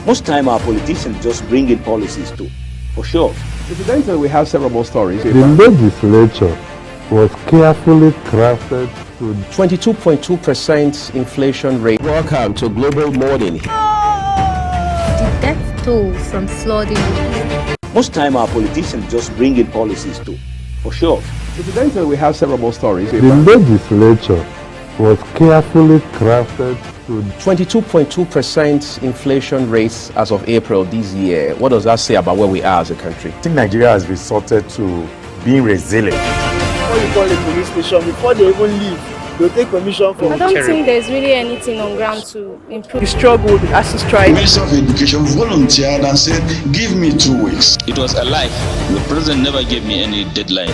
Most time our politicians just bring in policies too, for sure. Incidentally, we have several more stories. The legislature was carefully crafted to 22.2% inflation rate. Welcome to Global Morning. The death toll from flooding. Most time our politicians just bring in policies too, for sure. Incidentally, we have several more stories. the legislature was carefully crafted to 22.2% inflation rates as of April this year. What does that say about where we are as a country? I think Nigeria has resorted to being resilient. Before you call a police station, before they even leave, they'll take permission from I don't think there's really anything on ground to improve. the struggle, the ASU strike. The Minister of Education volunteered and said, give me 2 weeks. It was a lie. The president never gave me any deadline.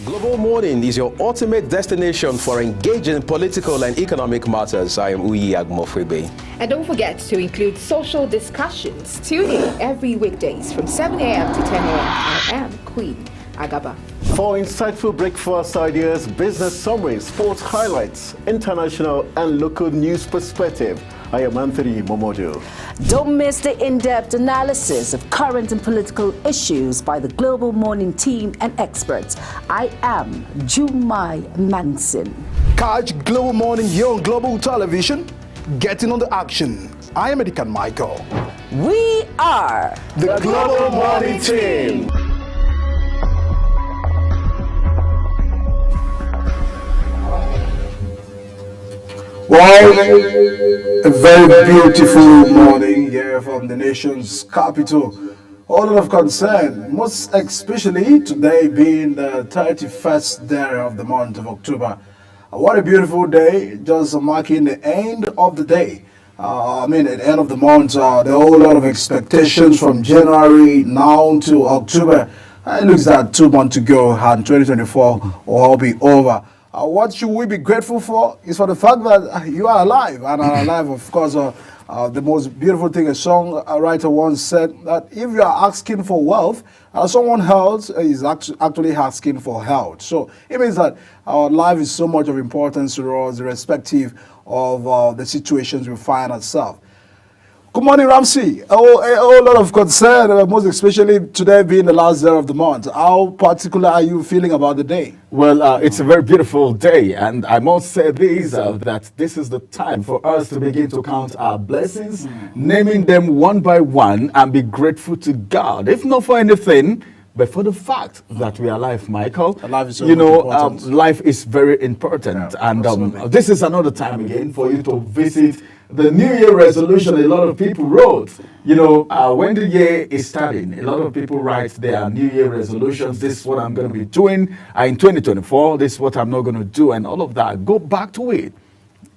Global Morning is your ultimate destination for engaging political and economic matters. I am Uyi Agmofwebe. And don't forget to include social discussions. Tune in every weekdays from 7 a.m. to 10 a.m. I am Queen Agaba. For insightful breakfast ideas, business summaries, sports highlights, international and local news perspective, I am Anthony Momodu. Don't miss the in-depth analysis of current and political issues by the Global Morning team and experts. I am Jumai Manson. Catch Global Morning here on Global Television. Getting on the action. I am Edikan Michael. We are the Global Morning team. Well, a very beautiful morning here from the nation's capital. A lot of concern, most especially today being the 31st day of the month of October. What a beautiful day, just marking the end of the day. At the end of the month, there are a whole lot of expectations from January now to October. It looks like 2 months to go and 2024 will all be over. What should we be grateful for is for the fact that you are alive and are alive. Of course, the most beautiful thing, a songwriter once said that if you are asking for wealth, someone else is actually asking for health. So it means that our life is so much of importance to us, irrespective of the situations we find ourselves. Good morning, Ramsey. A whole lot of concern, most especially today being the last day of the month. How particular are you feeling about the day? Well, it's a very beautiful day, and I must say this, that this is the time for us to begin to count our blessings, naming them one by one, and be grateful to God, if not for anything, but for the fact that we are alive, Michael. Life is so important. Life is very important, and this is another time again for you to visit the New Year resolution. A lot of people wrote, when the year is starting, a lot of people write their New Year resolutions. This is what I'm going to be doing in 2024. This is what I'm not going to do, and all of that. Go back to it.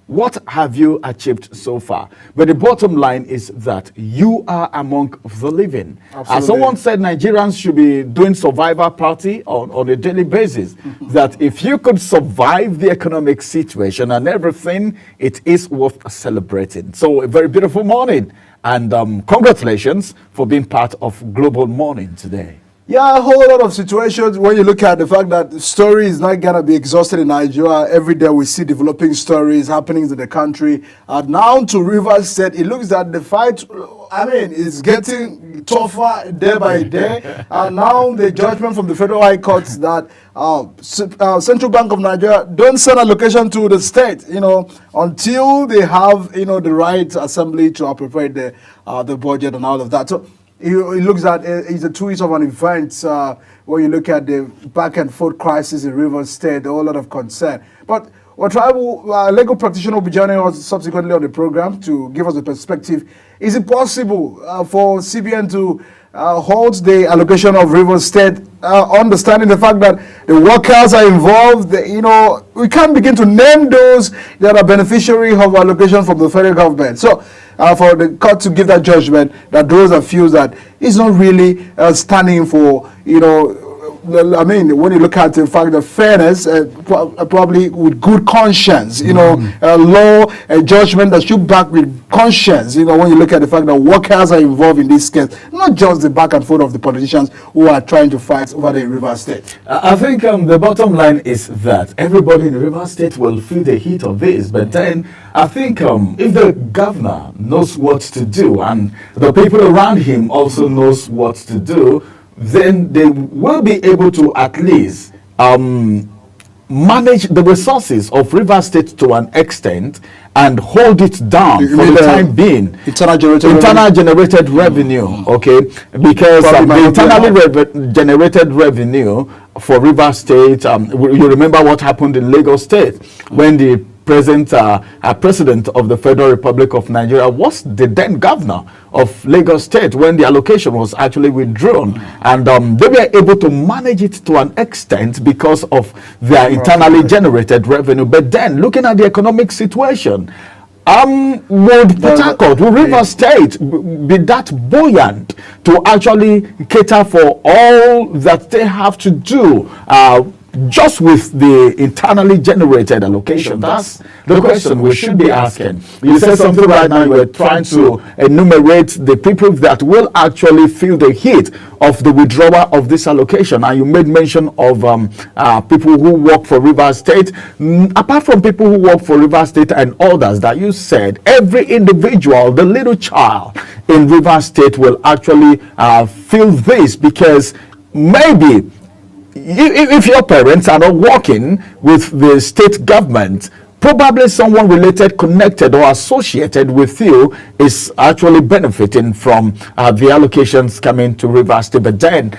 What have you achieved so far? But the bottom line is that you are among the living. Absolutely. As someone said, Nigerians should be doing survivor party on a daily basis. That if you could survive the economic situation and everything, it is worth celebrating. So a very beautiful morning. And congratulations for being part of Global Morning today. Yeah, a whole lot of situations when you look at the fact that the story is not going to be exhausted in Nigeria. Every day we see developing stories happening in the country. Now to Rivers State, it looks that the fight, is getting tougher day by day. And now the judgment from the Federal High Court that Central Bank of Nigeria don't send allocation to the state, until they have, the right assembly to appropriate the budget and all of that. So it looks at it's a twist of an event when you look at the back and forth crisis in Rivers State, a whole lot of concern. But our tribal legal practitioner will be joining us subsequently on the program to give us a perspective. Is it possible for CBN to halt the allocation of Rivers State, understanding the fact that the workers are involved? We can't begin to name those that are beneficiary of allocation from the federal government. So for the court to give that judgment, that those are few that is not really standing for, I mean, when you look at the fact that fairness, probably with good conscience, you know, law and judgment that should back with conscience, you know, when you look at the fact that workers are involved in this case, not just the back and forth of the politicians who are trying to fight over the River State. I think the bottom line is that everybody in the River State will feel the heat of this, but then I think if the governor knows what to do and the people around him also knows what to do, then they will be able to at least manage the resources of River State to an extent and hold it down for the time being. Internal generated revenue, okay? Because the internally generated revenue for River State, you remember what happened in Lagos State when the president of the Federal Republic of Nigeria was the then governor of Lagos State when the allocation was actually withdrawn, and they were able to manage it to an extent because of their internally generated revenue. But then, looking at the economic situation, would Port Harcourt, would River State be that buoyant to actually cater for all that they have to do just with the internally generated allocation? That's the question we should be asking. You said something right now, you were trying to enumerate the people that will actually feel the heat of the withdrawal of this allocation, and you made mention of people who work for River State. Apart from people who work for River State and others that you said, every individual, the little child in River State will actually feel this, because maybe if your parents are not working with the state government, probably someone related, connected, or associated with you is actually benefiting from the allocations coming to River State. But then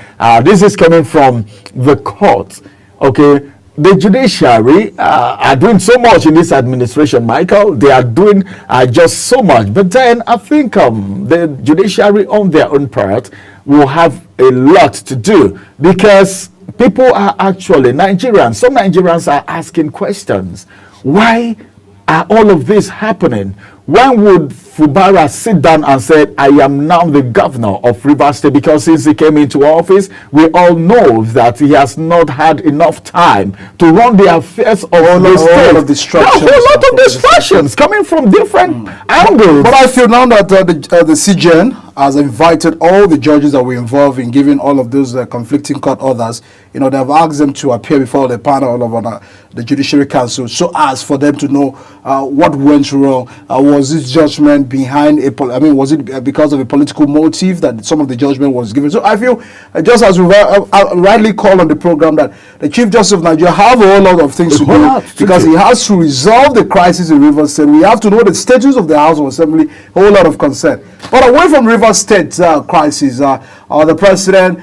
this is coming from the court, okay? The judiciary are doing so much in this administration, Michael. They are doing just so much. But then I think the judiciary on their own part will have a lot to do, because people are actually, some Nigerians are asking questions. Why are all of this happening? When would Fubara sit down and say, I am now the governor of River State? Because since he came into office, we all know that he has not had enough time to run the affairs of the state. A lot of distractions coming from different angles. But I feel now that the CJN has invited all the judges that were involved in giving all of those conflicting court orders. You know, they've asked them to appear before the panel of the Judiciary Council, so as for them to know what went wrong. Was this judgment behind was it because of a political motive that some of the judgment was given? So I feel, just as we rightly called on the program, that the Chief Justice of Nigeria have a whole lot of things to do, because he has to resolve the crisis in River State. We have to know the status of the House of Assembly, a whole lot of concern. But away from River State crisis, the president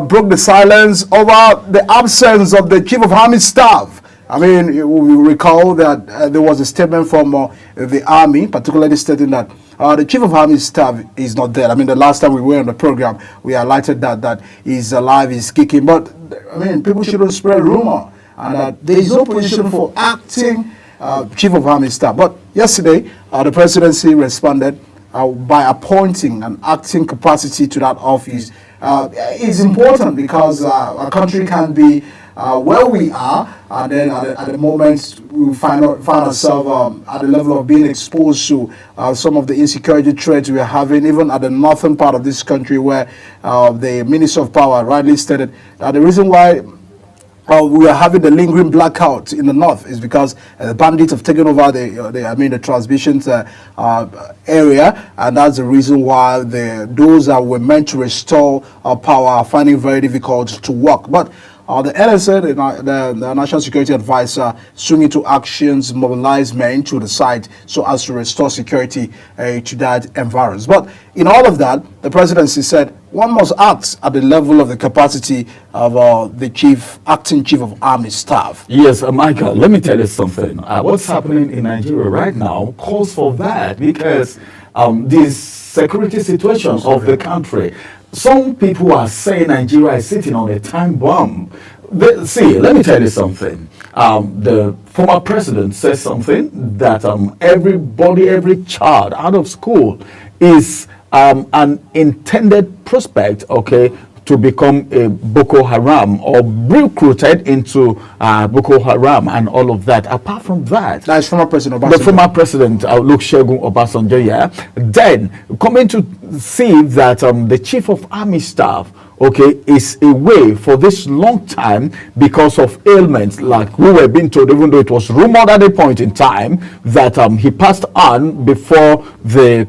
broke the silence over the absence of the Chief of Army Staff. I mean, we recall that there was a statement from the Army, particularly stating that the Chief of Army Staff is not there. I mean, the last time we were on the program, we highlighted that he's alive, he's kicking. But, I mean, people shouldn't spread rumor. And there is no position for acting Chief of Army Staff. But yesterday, the presidency responded by appointing an acting capacity to that office. It's important because our country can be where we are, and then at the moment we find ourselves at the level of being exposed to some of the insecurity threats we are having, even at the northern part of this country, where the Minister of Power rightly stated that the reason why we are having the lingering blackout in the north is because the bandits have taken over the transmission area, and that's the reason why those that were meant to restore power are finding it very difficult to work. But the NSA, the National Security Advisor, swing into actions, mobilize men to the site so as to restore security to that environment. But in all of that, the presidency said one must act at the level of the capacity of the acting chief of army staff. Yes, Michael, let me tell you something. What's happening in Nigeria right now calls for that, because this security situation of the country, some people are saying Nigeria is sitting on a time bomb. Let me tell you something. The former president says something that every child out of school is an intended prospect, okay, to become a Boko Haram or recruited into Boko Haram and all of that. Apart from that, that's former President Obasanjo. The former President Olusegun Obasanjo, yeah. Then coming to see that the Chief of Army Staff, okay, is away for this long time because of ailments, like we were being told, even though it was rumored at a point in time that he passed on before the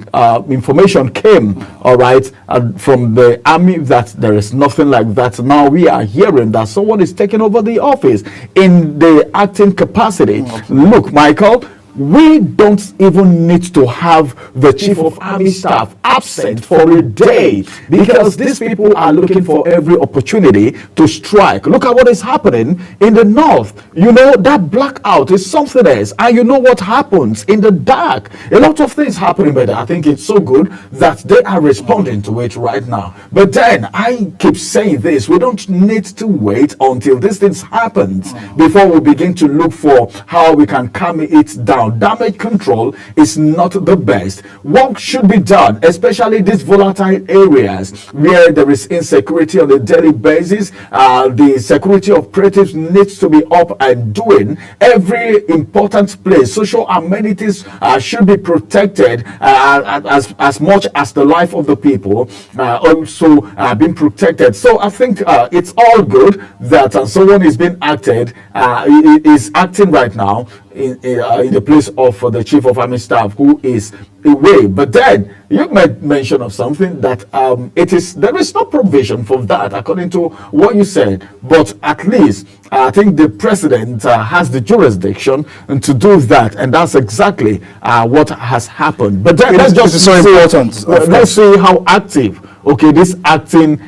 information came, all right, from the army that there is nothing like that. Now we are hearing that someone is taking over the office in the acting capacity. Look, Michael, we don't even need to have the Chief of Army Staff absent for a day, because these people are looking for every opportunity to strike. Look at what is happening in the north. You know, that blackout is something else, and you know what happens in the dark. A lot of things happening, but I think it's so good that they are responding to it right now. But then I keep saying this: we don't need to wait until these things happen before we begin to look for how we can calm it down. Damage control is not the best. What should be done, especially these volatile areas where there is insecurity on a daily basis? The security operatives needs to be up and doing. Every important place, social amenities should be protected as much as the life of the people also being protected. So I think it's all good that someone is being acting right now in the place of the Chief of Army Staff, who is away. But then you made mention of something that there is no provision for that, according to what you said. But at least I think the president has the jurisdiction to do that, and that's exactly what has happened. But then let's see how active this acting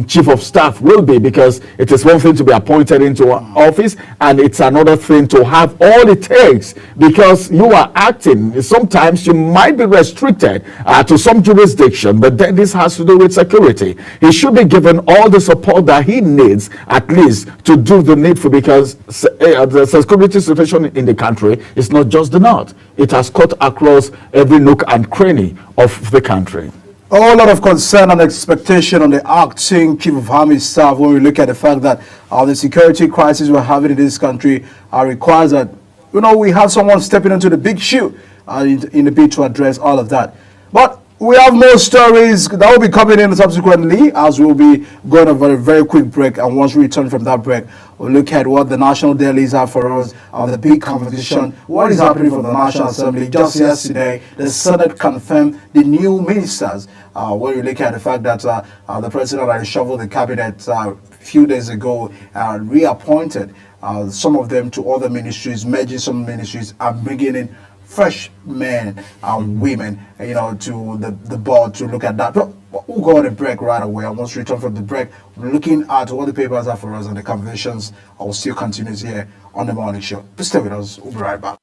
Chief of Staff will be, because it is one thing to be appointed into office, and it's another thing to have all it takes, because you are acting. Sometimes you might be restricted to some jurisdiction, but then this has to do with security. He should be given all the support that he needs, at least to do the needful, because the security situation in the country is not just the north. It has cut across every nook and cranny of the country. A whole lot of concern and expectation on the acting Chief of Army Staff when we look at the fact that the security crisis we're having in this country requires that, we have someone stepping into the big shoe in the bid to address all of that. But we have more stories that will be coming in subsequently, as we'll be going over a very quick break. And once we return from that break, we'll look at what the national dailies have for us on the big competition. What is happening for the National Assembly? Just yesterday, the Senate confirmed the new ministers. When we look at the fact that the president had shuffled the cabinet a few days ago and reappointed some of them to other ministries, merging some ministries and bringing in fresh men and women, to the board to look at that. But we'll go on a break right away. And once we return from the break, we're looking at what the papers are for us and the conversations. I will still continue here on the morning show. Please stay with us. We'll be right back.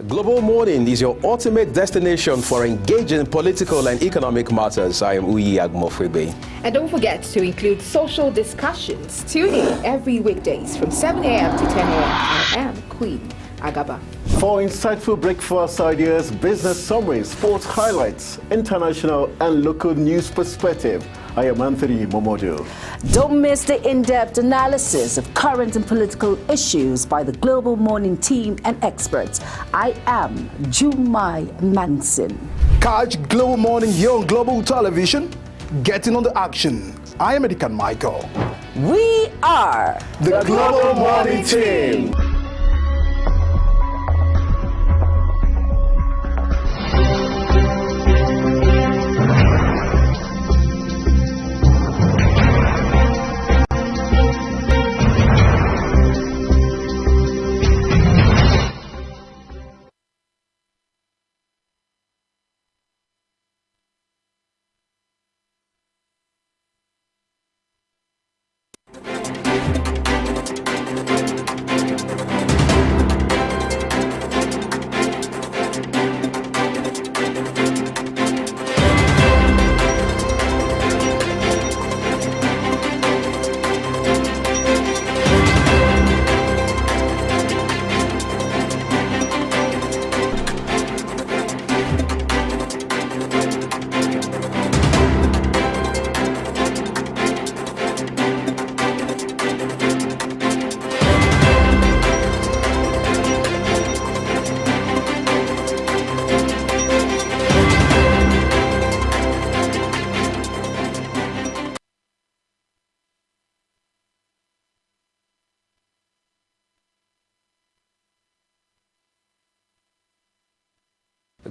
Global Morning is your ultimate destination for engaging political and economic matters. I am Uyi Agmofwebe. And don't forget to include social discussions. Tune in every weekdays from 7 a.m. to 10 a.m. I am Queen Agaba. For insightful breakfast ideas, business summaries, sports highlights, international and local news perspective, I am Anthony Momodu. Don't miss the in-depth analysis of current and political issues by the Global Morning team and experts. I am Jumai Manson. Catch Global Morning here on Global Television. Getting on the action. I am Edikan Michael. We are the Global Morning team.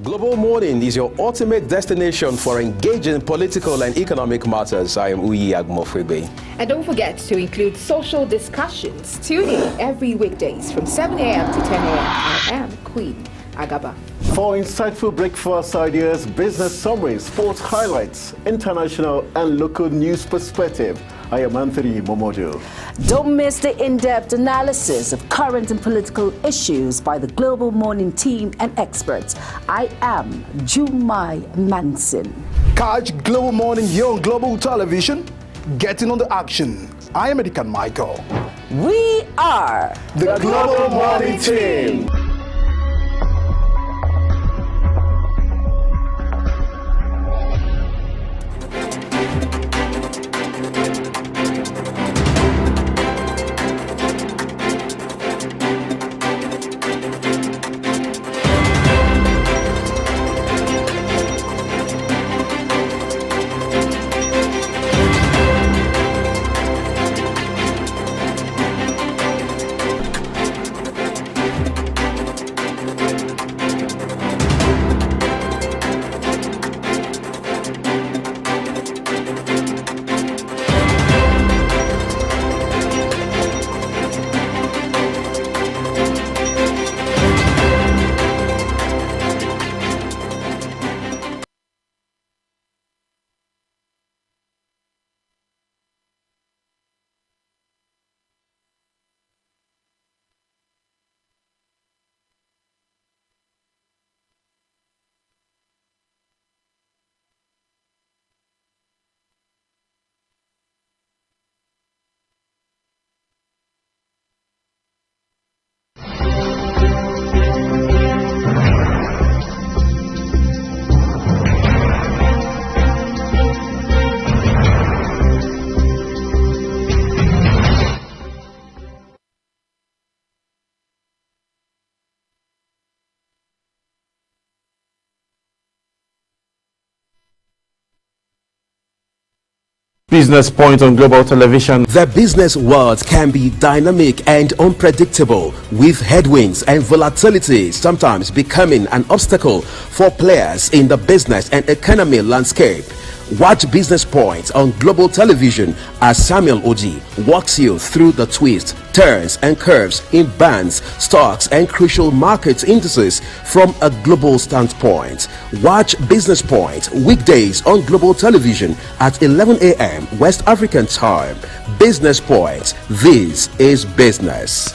Global Morning is your ultimate destination for engaging political and economic matters. I am Uyi Agmofwebe. And don't forget to include social discussions. Tune in every weekdays from 7 a.m. to 10 a.m. I am Queen Agaba. For insightful breakfast ideas, business summaries, sports highlights, international and local news perspective, I am Anthony Momodu. Don't miss the in-depth analysis of current and political issues by the Global Morning team and experts. I am Jumai Manson. Catch Global Morning here on Global Television. Getting on the action. I am Edikan Michael. We are the Global Morning team. Business Point on Global Television. The business world can be dynamic and unpredictable, with headwinds and volatility sometimes becoming an obstacle for players in the business and economy landscape. Watch Business Point on Global Television as Samuel Oji walks you through the twists, turns and curves in bonds, stocks and crucial market indices from a global standpoint. Watch Business Point weekdays on Global Television at 11 a.m. West African time. Business Point. This is business.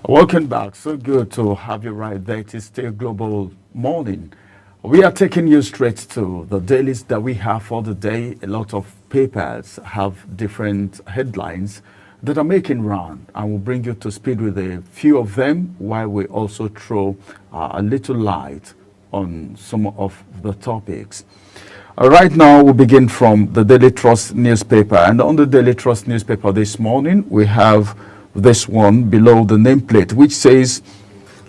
Welcome back. So good to have you right there. It is still Global Morning. We are taking you straight to the dailies that we have for the day. A lot of papers have different headlines that are making round, and we'll bring you to speed with a few of them while we also throw a little light on some of the topics. Right now, we'll begin from the Daily Trust newspaper. And on the Daily Trust newspaper this morning, we have this one below the nameplate, which says,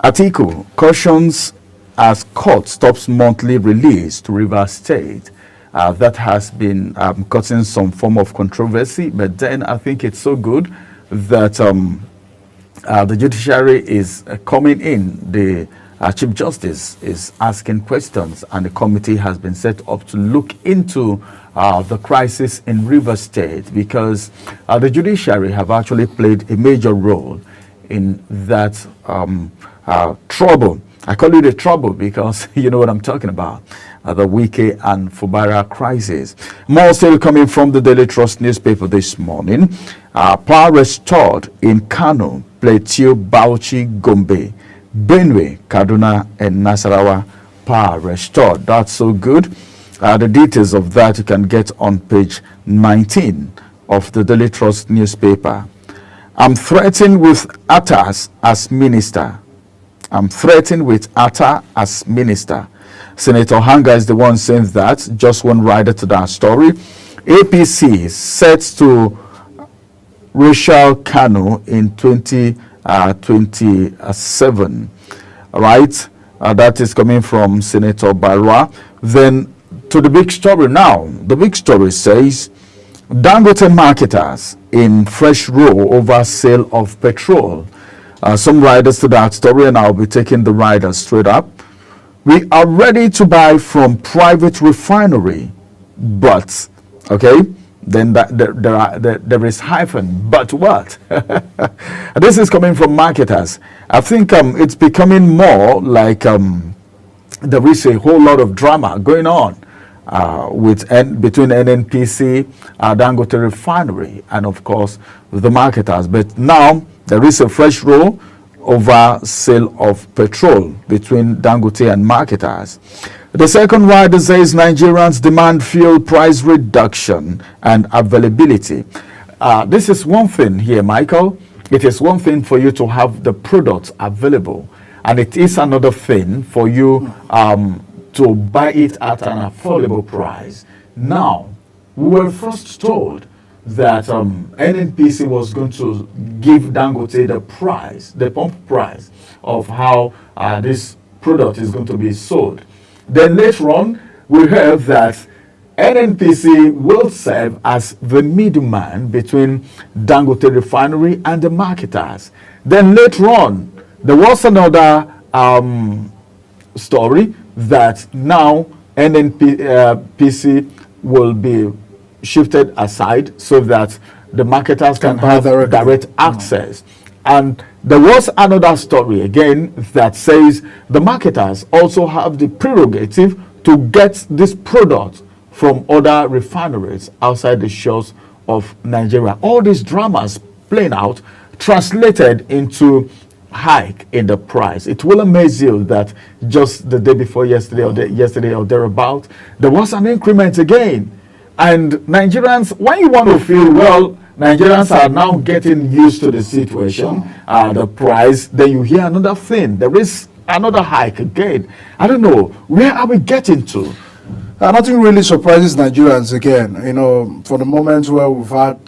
Atiku cautions as court stops monthly release to Rivers State. That has been causing some form of controversy, but then I think it's so good that the judiciary is coming in. The Chief Justice is asking questions, and the committee has been set up to look into the crisis in Rivers State, because the judiciary have actually played a major role in that trouble. I call it a trouble because you know what I'm talking about, the Wike and Fubara crisis. More still coming from the Daily Trust newspaper this morning. Power restored in Kano, Plateau, Bauchi, Gombe, Benue, Kaduna, and Nasarawa. Power restored. That's so good. The details of that you can get on page 19 of the Daily Trust newspaper. I'm threatened with Atas as minister. I'm threatened with Atta as minister. Senator Hanga is the one saying that. Just one rider to that story. APC sets to Rachel Kanu in 2027. Right? That is coming from Senator Barwa. Then to the big story now. The big story says, Dangote marketers in fresh row over sale of petrol. Some riders to that story, and I'll be taking the riders straight up. We are ready to buy from private refinery, but, okay, then there is hyphen, but what? This is coming from marketers. I think it's becoming more like there is a whole lot of drama going on between NNPC, Dangote refinery, and of course the marketers. But now there is a fresh row over sale of petrol between Dangote and marketers. The second rider says Nigerians demand fuel price reduction and availability. This is one thing here, Michael. It is one thing for you to have the products available, and it is another thing for you to buy it at an affordable price. Now, we were first told that NNPC was going to give Dangote the price, the pump price of how this product is going to be sold. Then later on, we heard that NNPC will serve as the middleman between Dangote refinery and the marketers. Then later on, there was another story that now NNPC will be shifted aside so that the marketers can have direct access. And there was another story again that says the marketers also have the prerogative to get this product from other refineries outside the shores of Nigeria. All these dramas playing out translated into hike in the price. It will amaze you that just the day before yesterday or thereabout, there was an increment again. And Nigerians, when you want to feel well, Nigerians are now getting used to the situation, the price. Then you hear another thing. There is another hike again. I don't know. Where are we getting to? Nothing really surprises Nigerians again. You know, for the moment where we've had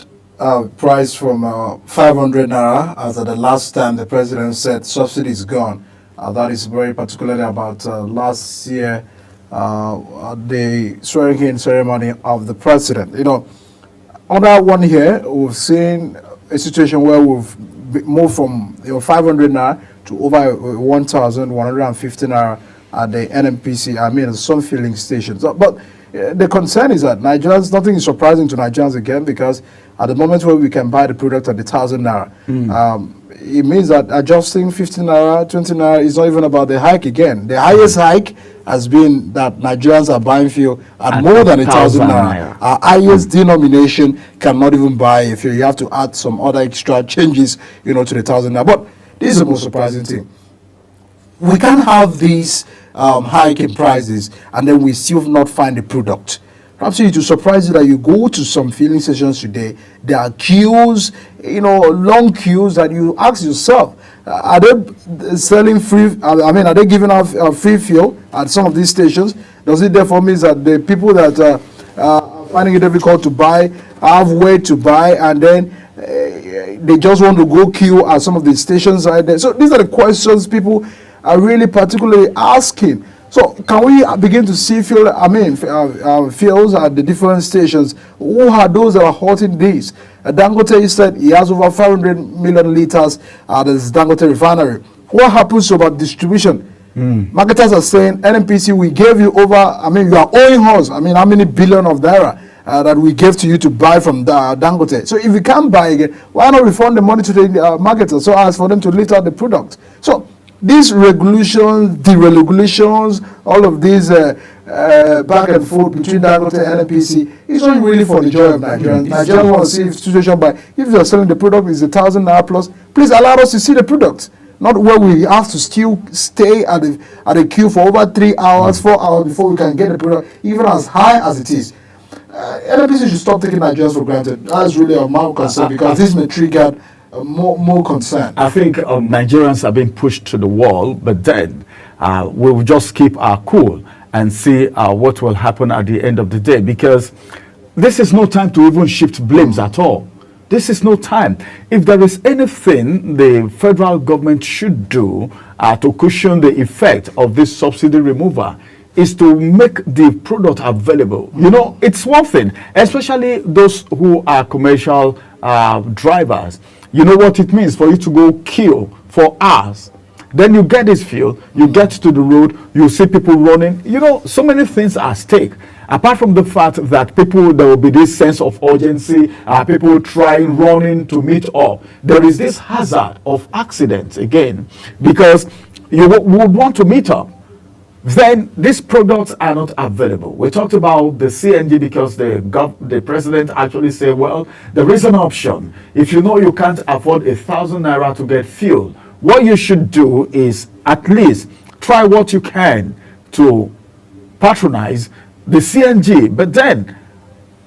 price from 500 naira, as at the last time the president said subsidy is gone. That is very particularly about last year, the swearing-in ceremony of the president. You know, on that one here, we've seen a situation where we've moved from 500 naira to over 1,150 naira at the NNPC, some filling stations. But the concern is that Nigerians, nothing is surprising to Nigerians again, because at the moment where we can buy the product at the 1,000 naira, it means that adjusting 15 naira, 20 naira is not even about the hike again. The highest hike has been that Nigerians are buying fuel at more than 1,000 naira. Our highest denomination cannot even buy a fuel. You have to add some other extra changes, to the 1,000 naira. But this is the most surprising thing. We can't have these hike in prices and then we still not find the product. Perhaps it will surprise you that you go to some filling stations today, there are queues, long queues, that you ask yourself, are they selling free, are they giving out free fuel at some of these stations? Does it therefore mean that the people that are finding it difficult to buy have way to buy, and then they just want to go queue at some of the stations right there? So these are the questions people are really particularly asking. So can we begin to see fuels at the different stations? Who are those that are halting these? Dangote said he has over 500 million liters at his Dangote refinery. What happens about distribution? Marketers are saying, NNPC, we gave you over, you are owing us, how many billion of naira that we gave to you to buy from Dangote. So if you can't buy again, why not refund the money to the marketers so as for them to lift out the product? So these regulations, deregulations, all of these back and forth between Dangote and NNPC is not really for the joy of Nigerians. Nigerians want to see if situation by, if you are selling the product is 1,000 naira plus, please allow us to see the product. Not where we have to still stay at the queue for over 3 hours, 4 hours before we can get the product, even as high as it is. NNPC should stop taking Nigerians for granted. That's really our main concern, because this may trigger more concern. I think Nigerians are being pushed to the wall, but then we will just keep our cool and see what will happen at the end of the day, because this is no time to even shift blames at all. This is no time. If there is anything the federal government should do to cushion the effect of this subsidy removal, is to make the product available. It's one thing, especially those who are commercial drivers. You know what it means for you to go queue for hours. Then you get this fuel, you get to the road, you see people running. So many things are at stake. Apart from the fact that there will be this sense of urgency, people running to meet up. There is this hazard of accidents again, because you would want to meet up. Then these products are not available. We talked about the CNG because the president actually said, well, there is an option. If you know you can't afford 1,000 naira to get fuel, what you should do is at least try what you can to patronize the CNG. But then,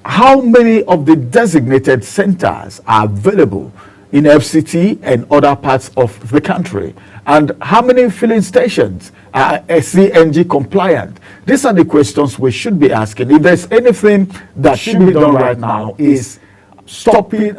how many of the designated centers are available in FCT and other parts of the country? And how many filling stations are CNG compliant? These are the questions we should be asking. If there's anything that should be done right now, is stopping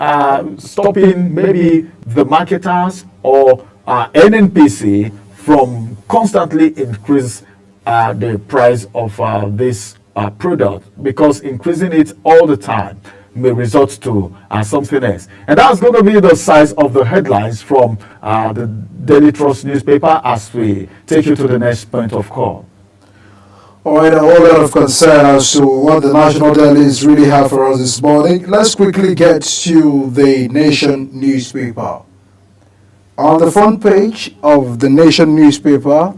maybe the marketers or NNPC from constantly increase the price of this product, because increasing it all the time may result to something else. And that's going to be the size of the headlines from the Daily Trust newspaper as we take you to the next point of call. All right, a whole lot of concern as to what the national dailies really have for us this morning. Let's quickly get to the Nation newspaper. On the front page of the Nation newspaper,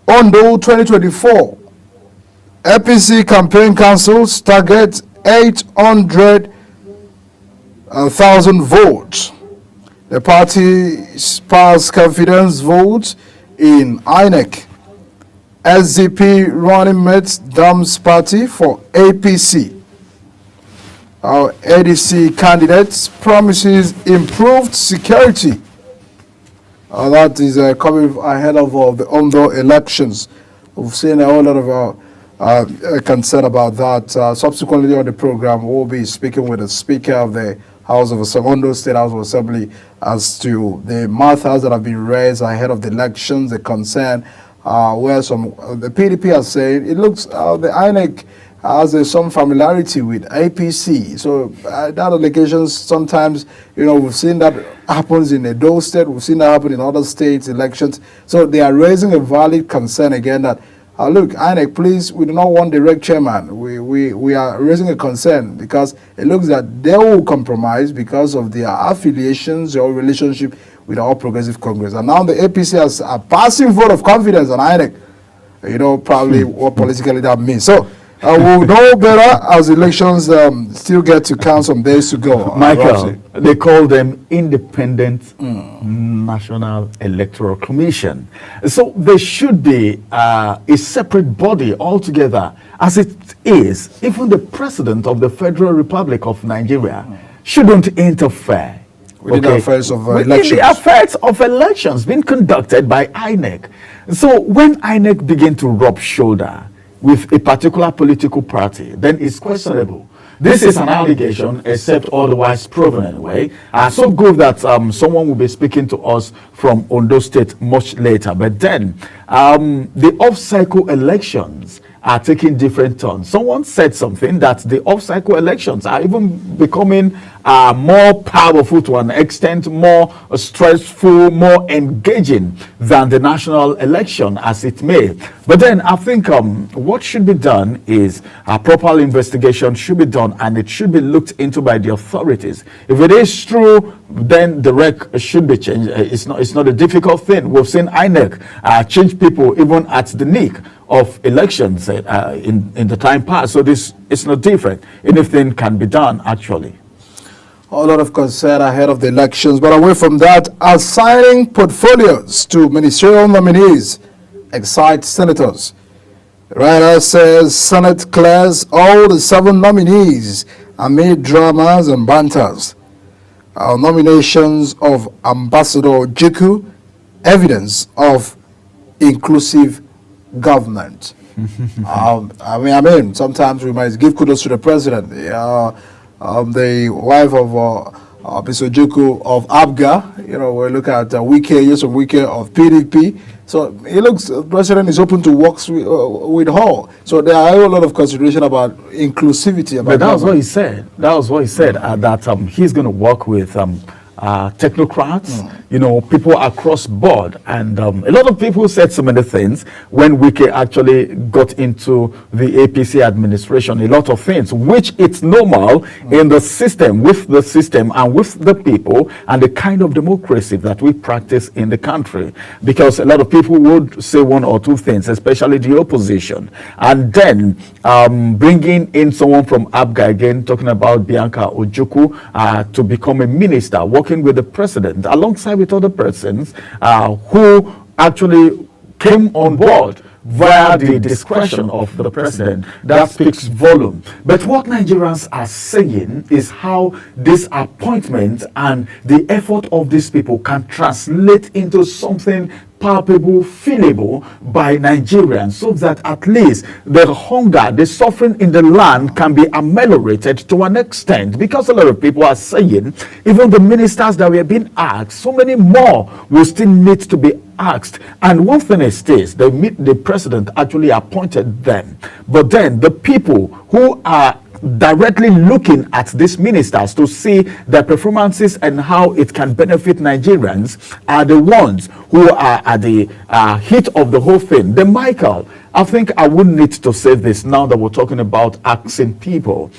Ondo 2024, APC campaign councils target 800,000 votes. The party passed confidence votes in INEC. SDP running mates dumps party for APC. Our ADC candidates promises improved security. That is coming ahead of the Ondo elections. We've seen a whole lot of concern about that. Subsequently on the program, we'll be speaking with the Speaker of the House of Ondo State House of Assembly as to the matters that have been raised ahead of the elections, the concern where the PDP are saying it looks the INEC has some familiarity with APC. So that allegations sometimes, we've seen that happens in Edo State, we've seen that happen in other states' elections. So they are raising a valid concern again that, look, INEC, please, we do not want direct chairman. We are raising a concern because it looks that they will compromise because of their affiliations or relationship with All Progressive Congress. And now the APC has a passing vote of confidence on INEC. Probably what politically that means. So We'll know better as elections still get to count some days to go. Michael, they call them Independent National Electoral Commission. So there should be a separate body altogether. As it is, even the President of the Federal Republic of Nigeria shouldn't interfere within the affairs of elections. The affairs of elections being conducted by INEC. So when INEC begin to rub shoulder with a particular political party, then it's questionable. This is an allegation, except otherwise proven anyway. So good that someone will be speaking to us from Ondo State much later. But then the off-cycle elections are taking different turns. Someone said something that the off-cycle elections are even becoming more powerful to an extent, more stressful, more engaging than the national election as it may. But then I think what should be done is a proper investigation should be done, and it should be looked into by the authorities. If it is true, then the rec should be changed. It's not a difficult thing. We've seen INEC change people even at the nick of elections in the time past. So this is not different. Anything can be done, actually. A lot of concern ahead of the elections, but away from that, assigning portfolios to ministerial nominees excites senators. Ryder says Senate clears all the 7 nominees amid dramas and banters. Nominations of Ambassador Ojukwu, evidence of inclusive government. I mean, sometimes we might give kudos to the president. The wife of Mr. Ojukwu of ABGA, we look at Wike of PDP. So the president is open to work with her. So there are a lot of consideration about inclusivity. But that was what he said. That was what he said, that he's going to work with technocrats, people across board. And a lot of people said so many things when Wike actually got into the APC administration, a lot of things, which it's normal in the system, with the system and with the people and the kind of democracy that we practice in the country. Because a lot of people would say one or two things, especially the opposition. And then bringing in someone from ABGA again, talking about Bianca Ojukwu to become a minister, working with the president, alongside with other persons who actually came on board via the discretion of the president. That speaks volume. But what Nigerians are saying is how this appointment and the effort of these people can translate into something palpable, feelable by Nigerians, so that at least the hunger, the suffering in the land can be ameliorated to an extent. Because a lot of people are saying, even the ministers that were being asked, so many more will still need to be asked. And one thing is this, the president actually appointed them. But then the people who are directly looking at these ministers to see their performances and how it can benefit Nigerians are the ones who are at the heat of the whole thing. Then, Michael, I think I would need to say this now that we're talking about asking people.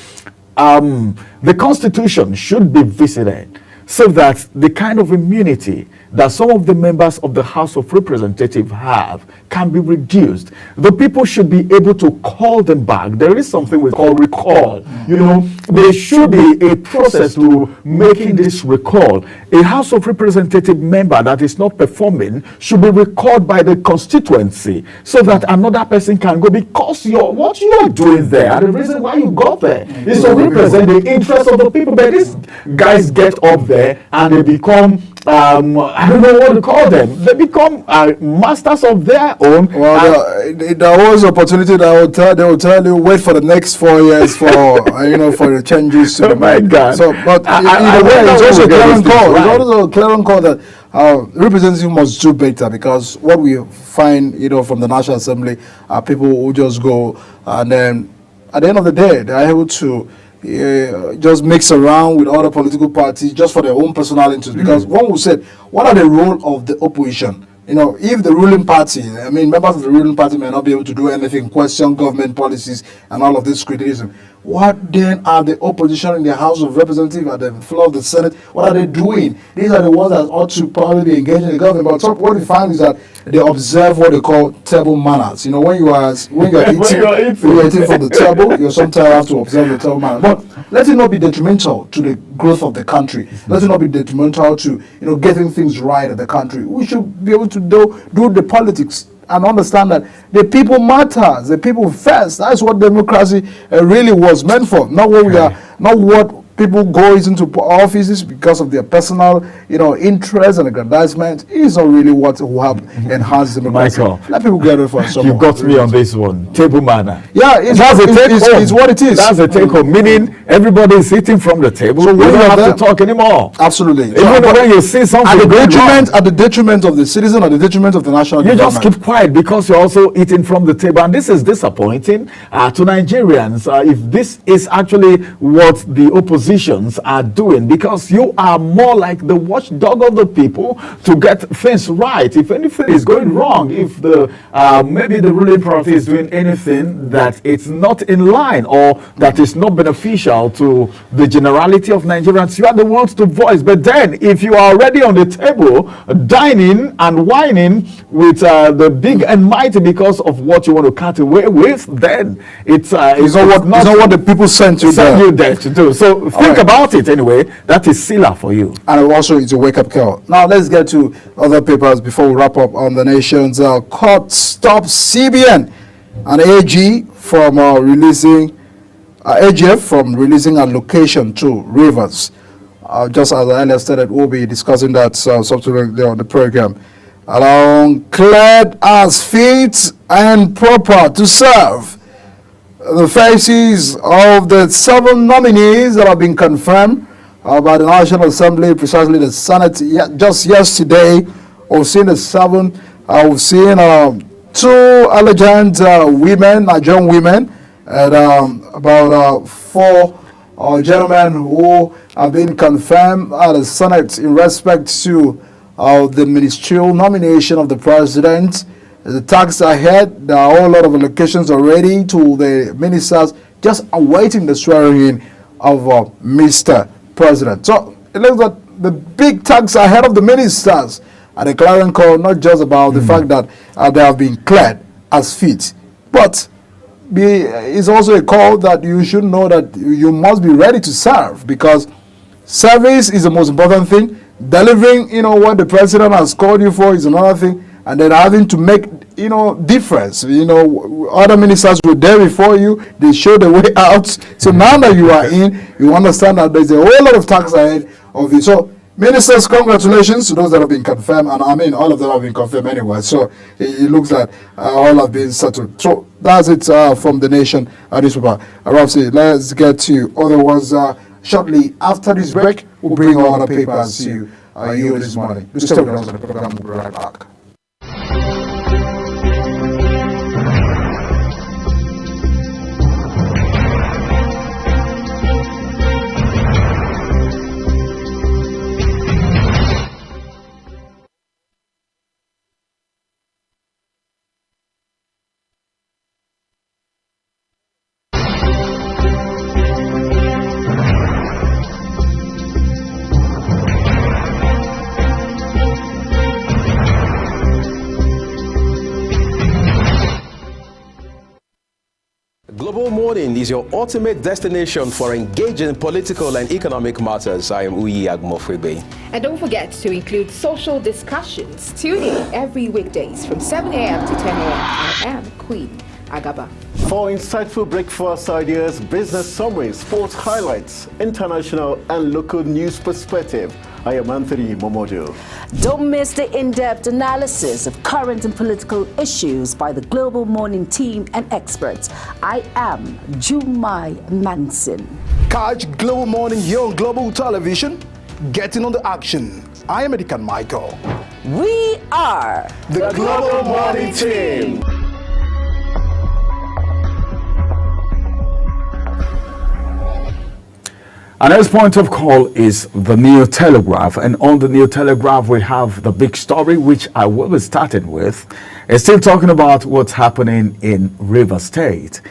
The Constitution should be visited so that the kind of immunity that some of the members of the House of Representatives have can be reduced. The people should be able to call them back. There is something we call recall. There should be a process to making this recall. A House of Representative member that is not performing should be recalled by the constituency so that another person can go, because what you are doing there, the reason why you got there is to represent the interests of the people. But these guys get up there and they become I don't know what to call them. They become masters of their own. Well, there was opportunity that they will tell you, wait for the next 4 years for for the changes to the my God. So, but it's also a clear call. It's also a clear call that representatives must do better, because what we find, from the National Assembly are people who just go, and then at the end of the day, they are able to just mix around with other political parties just for their own personal interests. Because one would say, what are the role of the opposition? If the ruling party, members of the ruling party may not be able to do anything, question government policies and all of this criticism, What then are the opposition in the House of Representatives at the floor of the Senate? What are they doing? These are the ones that ought to probably be engaging the government. But what we find is that they observe what they call table manners. You know, when you are eating from the table, you sometimes have to observe the table manners. But let it not be detrimental to the growth of the country. Let it not be detrimental to getting things right at the country. We should be able to do the politics and understand that the people matter, the people first. That's what democracy really was meant for. Not what we are, not what people go into offices because of their personal, interest and aggrandizement. It's not really what will help enhance democracy. Michael, let people get it for us. You got me on this one. Table manner. Yeah, it's what it is. That's a take home, meaning everybody is eating from the table. So we don't have to talk anymore. Absolutely. Even when you see something at the detriment of the citizen, at the detriment of the national government. You just keep quiet because you're also eating from the table, and this is disappointing to Nigerians. If this is actually what the oppositions are doing, because you are more like the watchdog of the people to get things right. If anything is going wrong, if the maybe the ruling party is doing anything that it's not in line or that is not beneficial to the generality of Nigerians, you are the ones to voice. But then if you are already on the table dining and whining with the big and mighty because of what you want to cut away with, then it's not what the people sent you there to do. So think about it anyway. That is Sila for you. And also it's a wake-up call. Now let's get to other papers before we wrap up on the nation's court stops CBN and AG from releasing AGF from releasing allocation to Rivers. Just as I earlier stated, we'll be discussing that subsequently on the program. Cleared as fit and proper to serve. The faces of the 7 nominees that have been confirmed by the National Assembly, precisely the Senate, just yesterday. We've seen the 7. We've seen 2 elegant women, Nigerian women, and about 4 gentlemen who have been confirmed at the Senate in respect to the ministerial nomination of the president. The tax ahead, there are a whole lot of allocations already to the ministers, just awaiting the swearing in of Mr. President. So it looks like the big tax ahead of the ministers and a clarion call, not just about the fact that they have been cleared as fit, but it's also a call that you should know that you must be ready to serve, because service is the most important thing. Delivering, what the president has called you for is another thing. And then having to make, difference. Other ministers were there before you. They showed the way out. So now that you are in, you understand that there's a whole lot of tax ahead of you. So, ministers, congratulations to those that have been confirmed. And I mean, all of them have been confirmed anyway. So, it looks like all have been settled. So, that's it from the nation newspaper. Rapsi, let's get to other ones shortly. After this break, we'll bring all the papers to you this morning. You stay with us on the program. We'll be right back. Global Morning is your ultimate destination for engaging political and economic matters. I am Uyi Agmofrebe. And don't forget to include social discussions. Tune in every weekdays from 7 a.m. to 10 a.m. I am Queen Agaba. For insightful breakfast ideas, business summaries, sports highlights, international and local news perspective, I am Anthony Momodu. Don't miss the in-depth analysis of current and political issues by the Global Morning team and experts. I am Jumai Manson. Catch Global Morning here on Global Television, getting on the action. I am Edikan Michael. We are the Global Morning team. Our next point of call is the New Telegraph, and on the New Telegraph we have the big story, which I will be starting with. It's still talking about what's happening in Rivers State.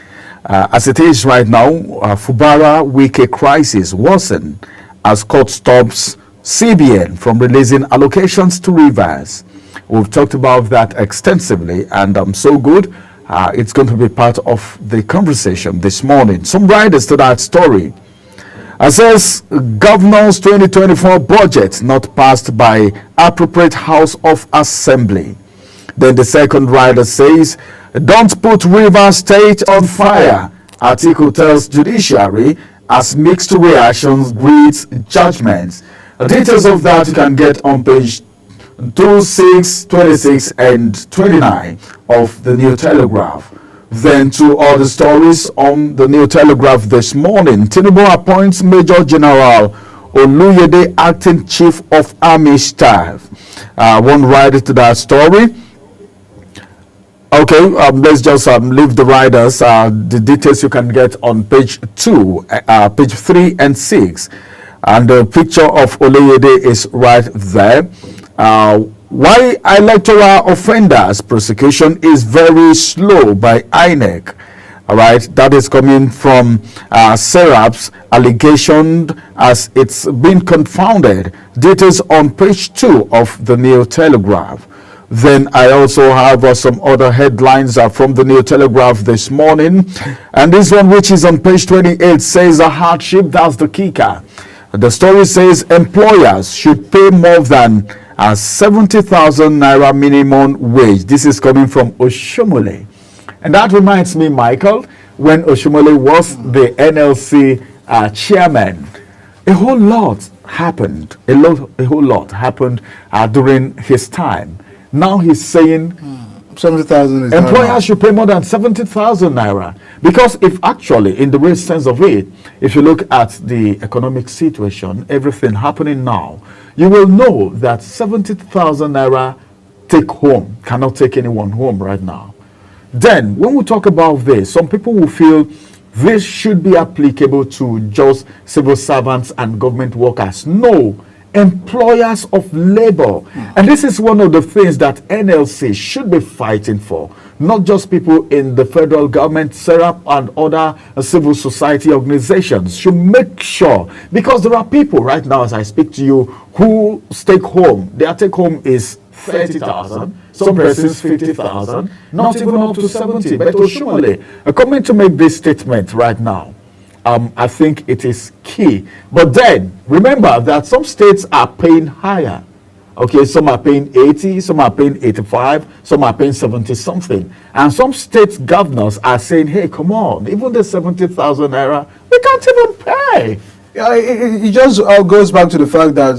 As it is right now, Fubara Wike crisis worsened as court stops CBN from releasing allocations to Rivers. We've talked about that extensively, and I'm so good. It's going to be part of the conversation this morning. Some riders to that story. Says Governor's 2024 budget not passed by appropriate House of Assembly. Then the second rider says, don't put Rivers State on fire. Atiku tells judiciary as mixed reactions greets judgments. Details of that you can get on page 26, 26 and 29 of the New Telegraph. Then to other stories on the New Telegraph this morning. Tinubu appoints Major General Oluyede acting Chief of Army Staff. One rider to that story. Okay, let's just leave the riders. The details you can get on page 2, page 3 and 6. And the picture of Oluyede is right there. Why electoral offenders prosecution is very slow by INEC. All right, that is coming from Serap's allegation as it's been confounded. Details on page 2 of the New Telegraph. Then I also have some other headlines from the New Telegraph this morning. And this one, which is on page 28, says a hardship. That's the kicker. The story says employers should pay more than 70,000 naira minimum wage. This is coming from Oshomole. And that reminds me, Michael, when Oshomole was the NLC chairman, a whole lot happened. A whole lot happened during his time. Now he's saying 70,000 employers should pay more than 70,000 naira. Because if actually, in the real sense of it, if you look at the economic situation, everything happening now, you will know that 70,000 naira take home cannot take anyone home right now. Then, when we talk about this, some people will feel this should be applicable to just civil servants and government workers. No. Employers of labor. And this is one of the things that NLC should be fighting for. Not just people in the federal government, SERAP and other civil society organizations should make sure, because there are people right now as I speak to you who take home. Their take home is 30,000, some persons 50,000, not even up to 70. But Oshomole, coming to make this statement right now, I think it is key. But then, remember that some states are paying higher. Okay, some are paying 80, some are paying 85, some are paying 70 something. And some state governors are saying, hey, come on, even the 70,000 naira, we can't even pay. Yeah, it just goes back to the fact that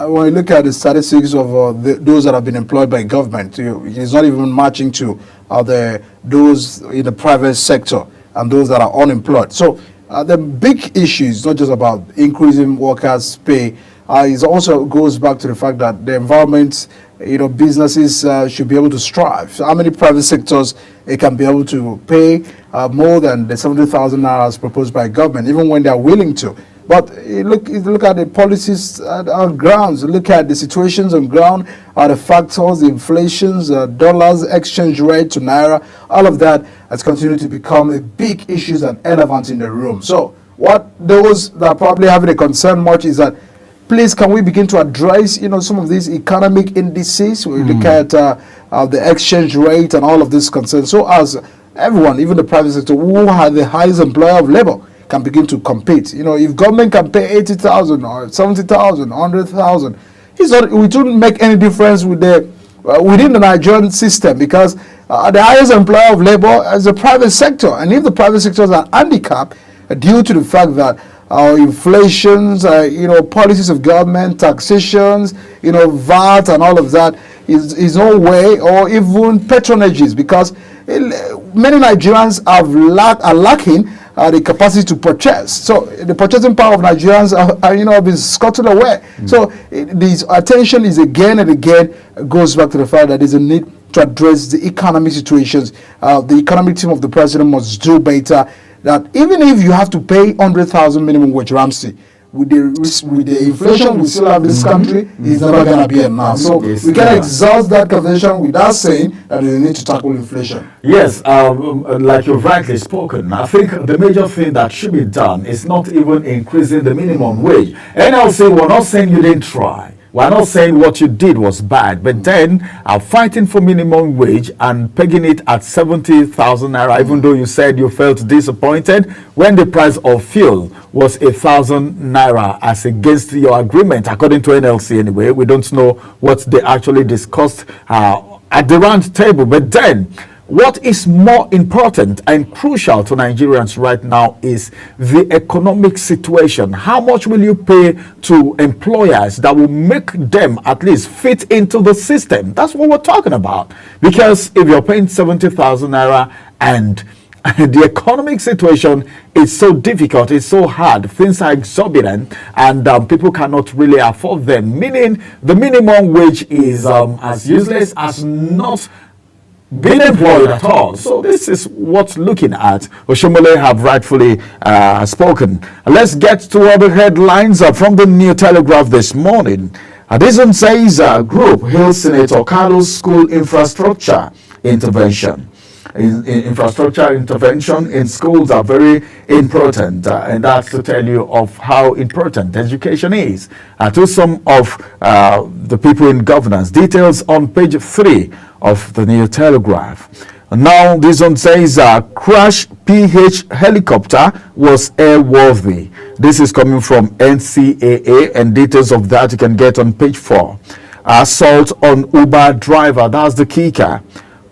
when you look at the statistics of those that have been employed by government, it's not even matching to those in the private sector and those that are unemployed. So the big issue is not just about increasing workers' pay. It also goes back to the fact that the environment, businesses should be able to strive. So how many private sectors it can be able to pay more than the 70,000 naira proposed by government, even when they are willing to. But look at the policies on ground. Look at the situations on ground, the factors, the inflations, dollars, exchange rate to naira. All of that has continued to become a big issue and elephant in the room. So what those that are probably having a concern much is that, please, can we begin to address, some of these economic indices? We look at the exchange rate and all of this concerns. So as everyone, even the private sector, who are the highest employer of labor, can begin to compete. If government can pay 80,000 or 70,000, 100,000, it shouldn't make any difference within the Nigerian system, because the highest employer of labor is the private sector. And if the private sectors are handicapped due to the fact that inflations, policies of government, taxations, VAT and all of that is no way, or even patronages, because many Nigerians are lacking the capacity to purchase. So the purchasing power of Nigerians have been scattered away. So this attention is again and again goes back to the fact that there's a need to address the economic situations. The economic team of the president must do better. That even if you have to pay 100,000 minimum wage, Ramsey, with the inflation we still have in this country, it's never going to be enough. So we can exhaust that conversation without saying that we need to tackle inflation. Yes, like you've rightly spoken, I think the major thing that should be done is not even increasing the minimum wage. NLC, we're not saying you didn't try. We're not saying what you did was bad, but then fighting for minimum wage and pegging it at 70,000 naira, even though you said you felt disappointed when the price of fuel was 1,000 naira as against your agreement, according to NLC anyway. We don't know what they actually discussed at the round table, but then what is more important and crucial to Nigerians right now is the economic situation. How much will you pay to employers that will make them at least fit into the system? That's what we're talking about. Because if you're paying 70,000 naira and the economic situation is so difficult, it's so hard, things are exorbitant, and people cannot really afford them. Meaning the minimum wage is as useless as not being employed at all. So this is what's looking at. Oshomole have rightfully spoken. Let's get to other headlines from the New Telegraph this morning. This one says group hails Senator Carlos school infrastructure intervention. Infrastructure intervention in schools are very important, and that's to tell you of how important education is to some of the people in governance. Details on page 3 of the New Telegraph. Now this one says crash PH helicopter was airworthy. This is coming from NCAA, and details of that you can get on page 4. Assault on Uber driver, that's the kicker.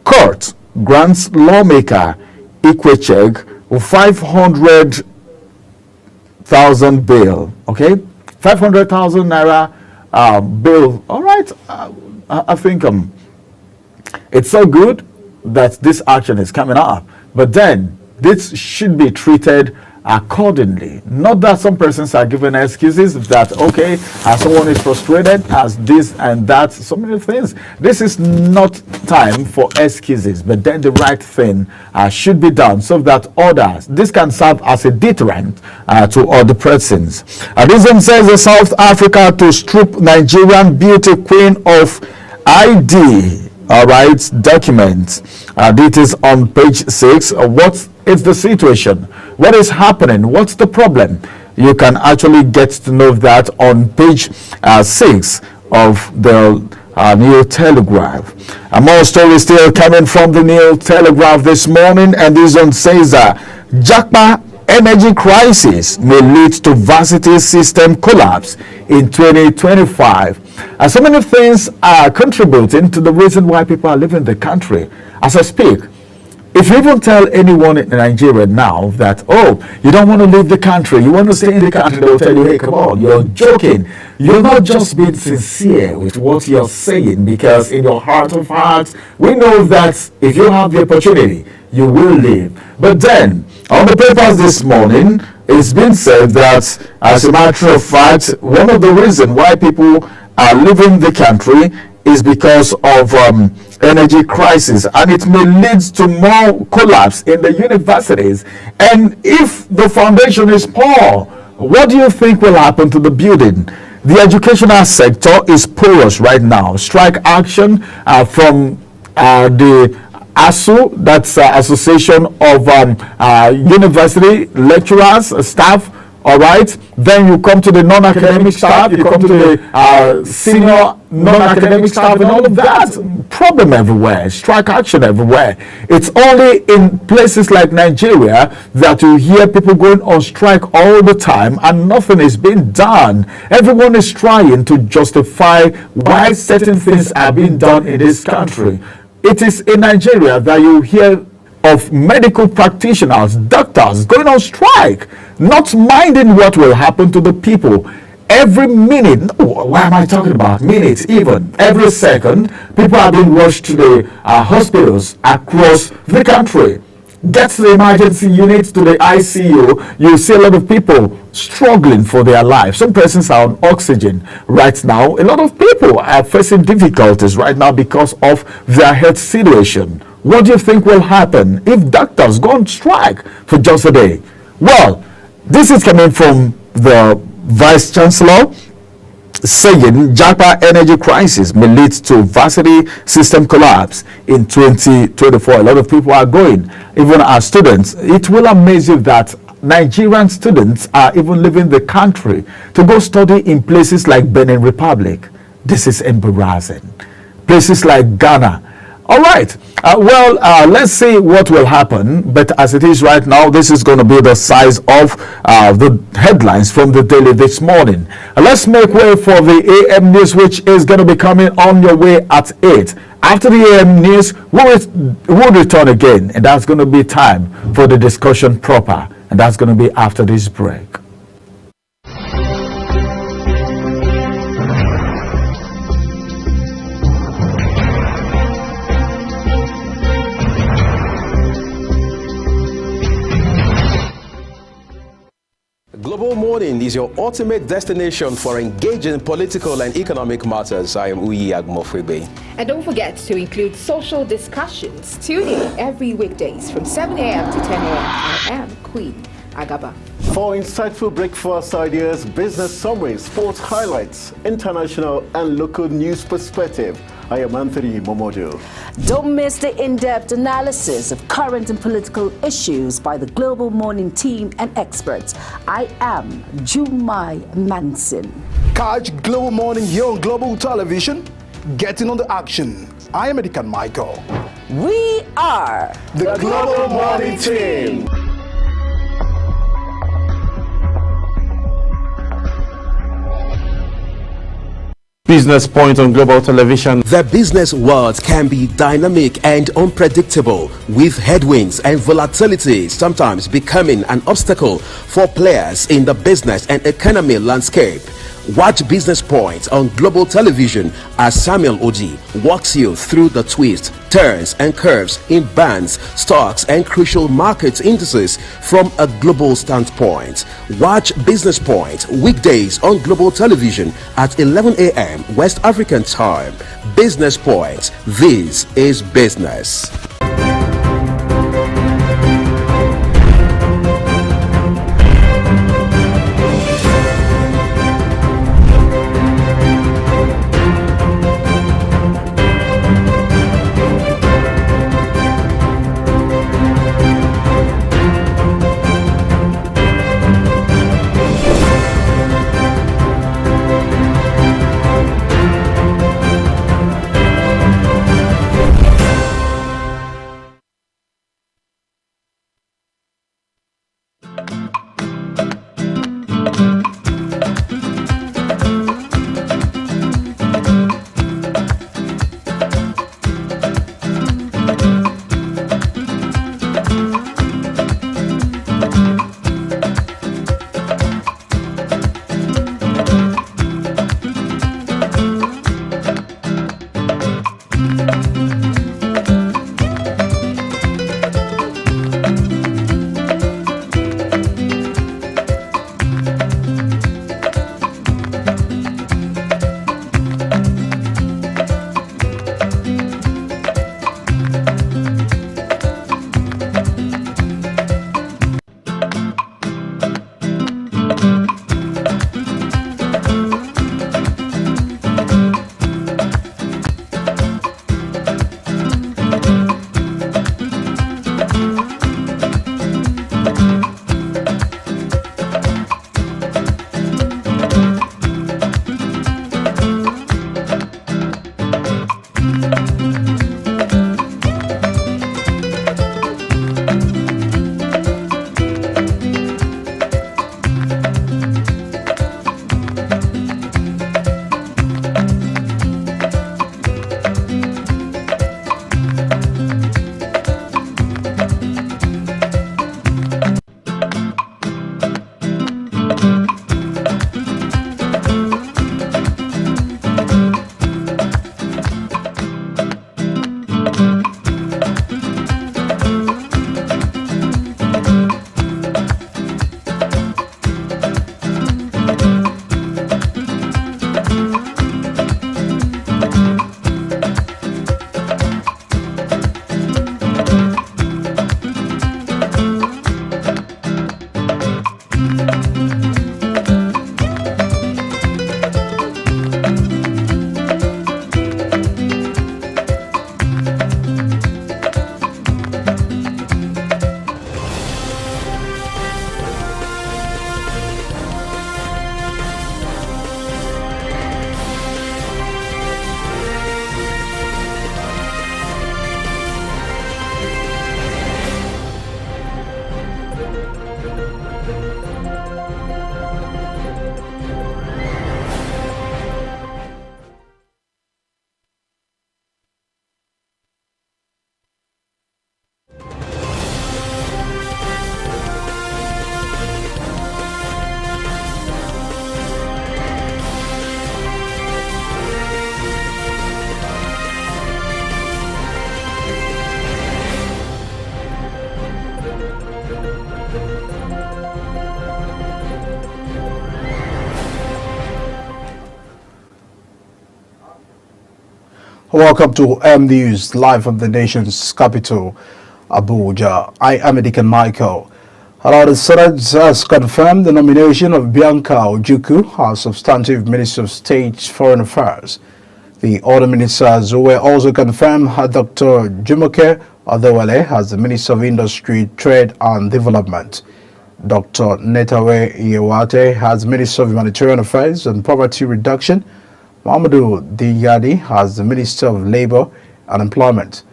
Court grants lawmaker Ikwecheg 500,000 bail. Okay, 500,000 naira bail. All right, I think it's so good that this action is coming up, but then this should be treated accordingly. Not that some persons are given excuses that, okay, someone is frustrated as this and that, so many things. This is not time for excuses, but then the right thing should be done so that others, this can serve as a deterrent to other persons. This one says South Africa to strip Nigerian beauty queen of ID. All right, documents. Details on page 6. What is the situation? What is happening? What's the problem? You can actually get to know that on page 6 of the New Telegraph. More stories still coming from the New Telegraph this morning, and this one says Japa energy crisis may lead to varsity system collapse in 2025. And so many things are contributing to the reason why people are leaving the country. As I speak, if you even tell anyone in Nigeria now that, oh, you don't want to leave the country, you want to stay in the country, they'll tell you, hey, come on, you're joking. You're not just being sincere with what you're saying, because in your heart of hearts, we know that if you have the opportunity, you will leave. But then, on the papers this morning, it's been said that, as a matter of fact, one of the reasons why people are leaving the country is because of energy crisis, and it may lead to more collapse in the universities. And if the foundation is poor, what do you think will happen to the building? The educational sector is porous right now. Strike action from the ASU, that's Association of University Lecturers, Staff. All right, then you come to the non-academic staff, you come to the senior non-academic staff, and all of that. Problem everywhere, strike action everywhere. It's only in places like Nigeria that you hear people going on strike all the time and nothing is being done. Everyone is trying to justify why certain things are being done in this country. It is in Nigeria that you hear of medical practitioners, doctors going on strike, not minding what will happen to the people. Every minute, why am I talking about minutes even? Every second, people are being rushed to the hospitals across the country. Get to the emergency unit, to the ICU, you see a lot of people struggling for their lives. Some persons are on oxygen right now. A lot of people are facing difficulties right now because of their health situation. What do you think will happen if doctors go on strike for just a day? Well, this is coming from the Vice Chancellor, saying Japa energy crisis may lead to varsity system collapse in 2024. A lot of people are going, even as students. It will amaze you that Nigerian students are even leaving the country to go study in places like Benin Republic. This is embarrassing. Places like Ghana. All right. Let's see what will happen. But as it is right now, this is going to be the size of the headlines from the Daily this morning. Let's make way for the AM News, which is going to be coming on your way at 8. After the AM News, we'll return again. And that's going to be time for the discussion proper. And that's going to be after this break. Global Morning is your ultimate destination for engaging political and economic matters. I am Uyi Agmofwebe. And don't forget to include social discussions. Tune in every weekdays from 7 a.m. to 10 a.m. I am Queen Agaba. For insightful breakfast ideas, business summaries, sports highlights, international and local news perspective, I am Anthony Momodu. Don't miss the in-depth analysis of current and political issues by the Global Morning team and experts. I am Jumai Manson. Catch Global Morning here on Global Television. Getting on the action. I am Edikan Michael. We are the Global Morning team. Business Point on Global Television. The business world can be dynamic and unpredictable, with headwinds and volatility sometimes becoming an obstacle for players in the business and economy landscape. Watch Business Point on Global Television as Samuel Oji walks you through the twists, turns and curves in bands, stocks and crucial market indices from a global standpoint. Watch Business Point weekdays on Global Television at 11 a.m. West African time. Business Point. This is business. Welcome to M News, live from the nation's capital, Abuja. I am Edikan Michael. The Senate has confirmed the nomination of Bianca Ojukwu as Substantive Minister of State Foreign Affairs. The other ministers who were also confirmed are Dr. Jumoke Odewale as the Minister of Industry, Trade and Development, Dr. Netawe Yewate as Minister of Humanitarian Affairs and Poverty Reduction, Mamadou Diyadi as the Minister of Labour and Employment.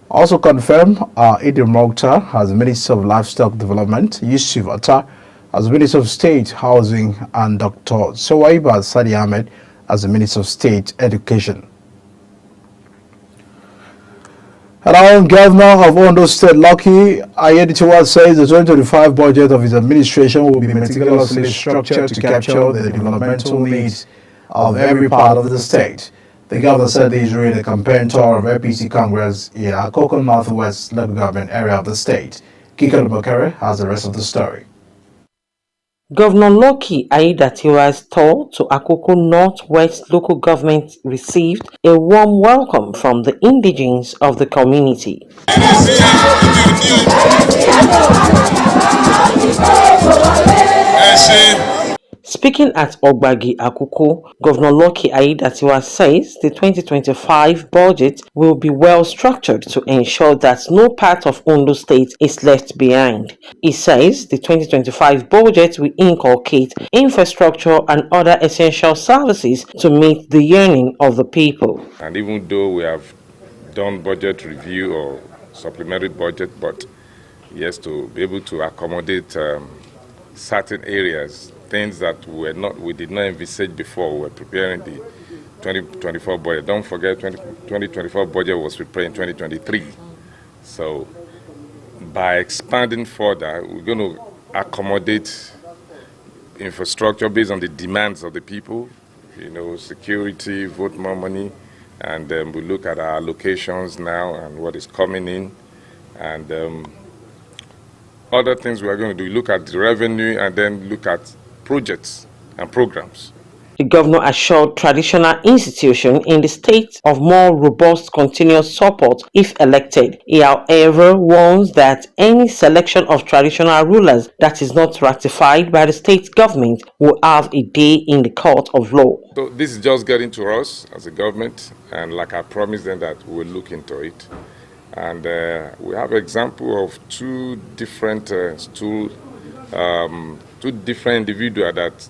Also confirmed are Idi Mokhtar as the Minister of Livestock Development, Yusuf Attar as the Minister of State Housing, and Dr. Sowaiba Sadi Ahmed as the Minister of State Education. Hello, Governor of Ondo State, Lucky Ayeditiwa, says the 2025 budget of his administration will be meticulously structured to capture the developmental needs of every part of the state. The governor said this during a campaign tour of APC Congress in Akoko Northwest local government area of the state. Kiko Lubakere has the rest of the story. Governor Lucky Ayedatiwa's tour to Akoko Northwest local government received a warm welcome from the indigenes of the community. Speaking at Ogbagi Akoko, Governor Lucky Ayedatiwa says the 2025 budget will be well structured to ensure that no part of Ondo State is left behind. He says the 2025 budget will inculcate infrastructure and other essential services to meet the yearning of the people. And even though we have done budget review or supplementary budget, but yes, to be able to accommodate certain areas, things that we did not envisage before we were preparing the 2024 budget. Don't forget, 2024 budget was prepared in 2023. So by expanding further, we're going to accommodate infrastructure based on the demands of the people, security, vote more money, and we look at our allocations now and what is coming in, and other things we are going to do. Look at the revenue and then look at projects and programs. The governor assured traditional institutions in the state of more robust continuous support if elected. He, however, warns that any selection of traditional rulers that is not ratified by the state government will have a day in the court of law. So this is just getting to us as a government, and like I promised them that we'll look into it. And we have an example of two different individuals that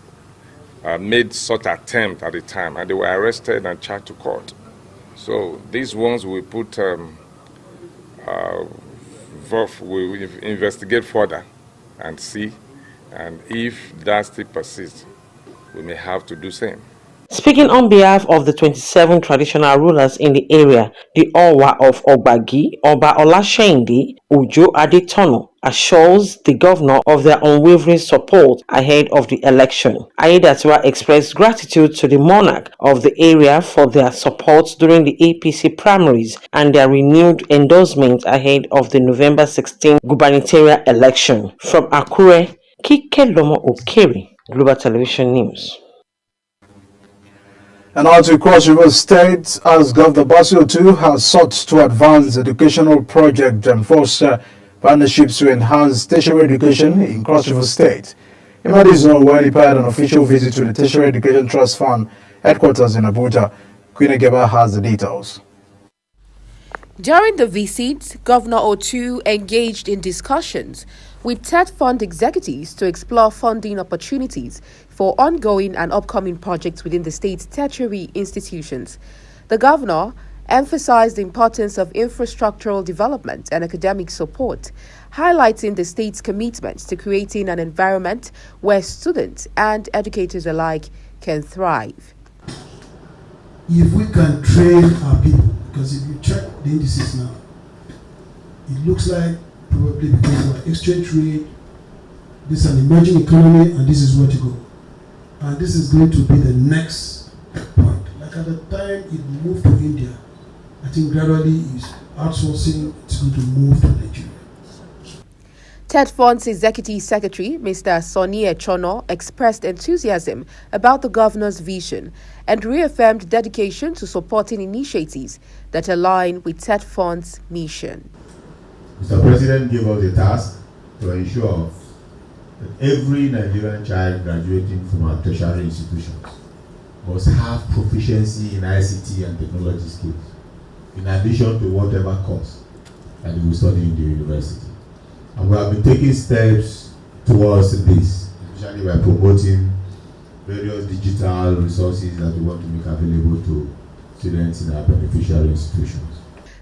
made such attempt at the time, and they were arrested and charged to court. So these ones we put, we investigate further and see, and if that still persists, we may have to do same. Speaking on behalf of the 27 traditional rulers in the area, the Owa of Ogbagi, Oba Olashendi Ujo Adetono, assures the governor of their unwavering support ahead of the election. Ayedatiwa expressed gratitude to the monarch of the area for their support during the APC primaries and their renewed endorsement ahead of the November 16 gubernatorial election. From Akure, Kike Lomo Okeri, Global Television News. And now to Cross River State, as Governor Basio II has sought to advance educational projects and foster partnerships to enhance tertiary education in Cross River State. Imadizno when he paid an official visit to the Tertiary Education Trust Fund headquarters in Abuja. Queen Ageba has the details. During the visit, Governor Otu engaged in discussions with TED Fund executives to explore funding opportunities for ongoing and upcoming projects within the state's tertiary institutions. The governor emphasized the importance of infrastructural development and academic support, highlighting the state's commitment to creating an environment where students and educators alike can thrive. If we can train our people, because if you check the indices now, it looks like probably because of our exchange rate, this is an emerging economy and this is where to go. And this is going to be the next point. Like at the time it moved to India, I think gradually is outsourcing, it's going to move to Nigeria. TED Fund's Executive Secretary, Mr. Sonny Echono, expressed enthusiasm about the governor's vision and reaffirmed dedication to supporting initiatives that align with TED Fund's mission. Mr. President gave us a task to ensure that every Nigerian child graduating from our tertiary institutions must have proficiency in ICT and technology skills, in addition to whatever course that they will study in the university. And we have been taking steps towards this, especially by promoting various digital resources that we want to make available to students in our beneficiary institutions.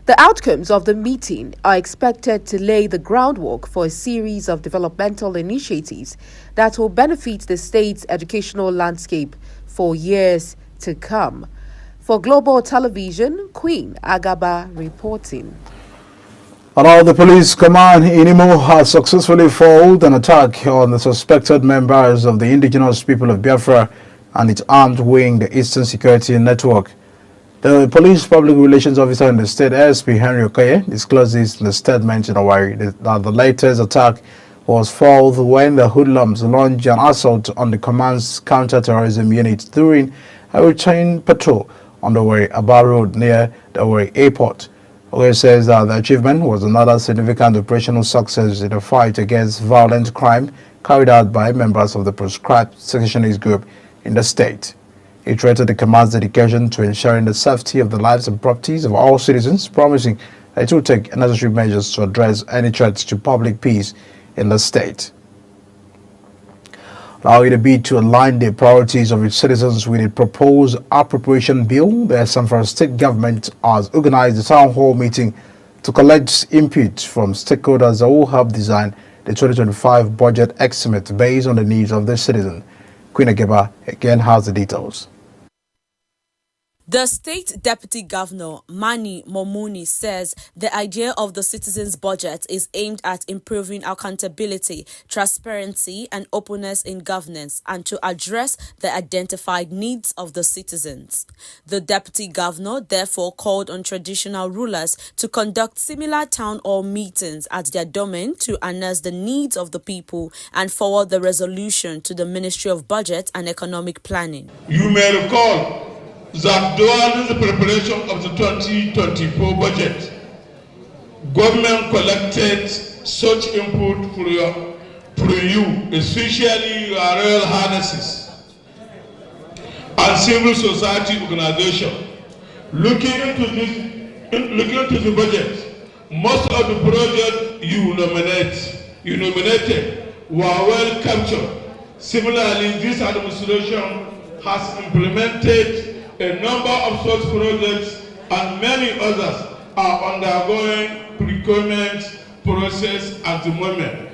The outcomes of the meeting are expected to lay the groundwork for a series of developmental initiatives that will benefit the state's educational landscape for years to come. For Global Television, Queen Agaba reporting. Now, the police command in Imo has successfully foiled an attack on the suspected members of the indigenous people of Biafra and its armed wing, the Eastern Security Network. The police public relations officer in the state, SP Henry Okoye, discloses in the statement in Hawaii that the latest attack was foiled when the hoodlums launched an assault on the command's counter-terrorism unit during a routine patrol on the Aba Road near the Owerri Airport. Okoye says that the achievement was another significant operational success in the fight against violent crime carried out by members of the proscribed secessionist group in the state. He threatened the command's dedication to ensuring the safety of the lives and properties of all citizens, promising that it will take necessary measures to address any threats to public peace in the state. Now, in a bid to align the priorities of its citizens with a proposed appropriation bill, the Zamfara state government has organized a town hall meeting to collect input from stakeholders that will help design the 2025 budget estimate based on the needs of the citizen. Queen Ageba again has the details. The state deputy governor, Mani Momuni, says the idea of the citizens' budget is aimed at improving accountability, transparency, and openness in governance and to address the identified needs of the citizens. The deputy governor therefore called on traditional rulers to conduct similar town hall meetings at their domain to unearth the needs of the people and forward the resolution to the Ministry of Budget and Economic Planning. You may recall that during the preparation of the 2024 budget, government collected such input for you, especially your royal highnesses and civil society organizations. Looking into the budget, most of the projects you nominated were well captured. Similarly, this administration has implemented a number of such projects and many others are undergoing procurement process at the moment,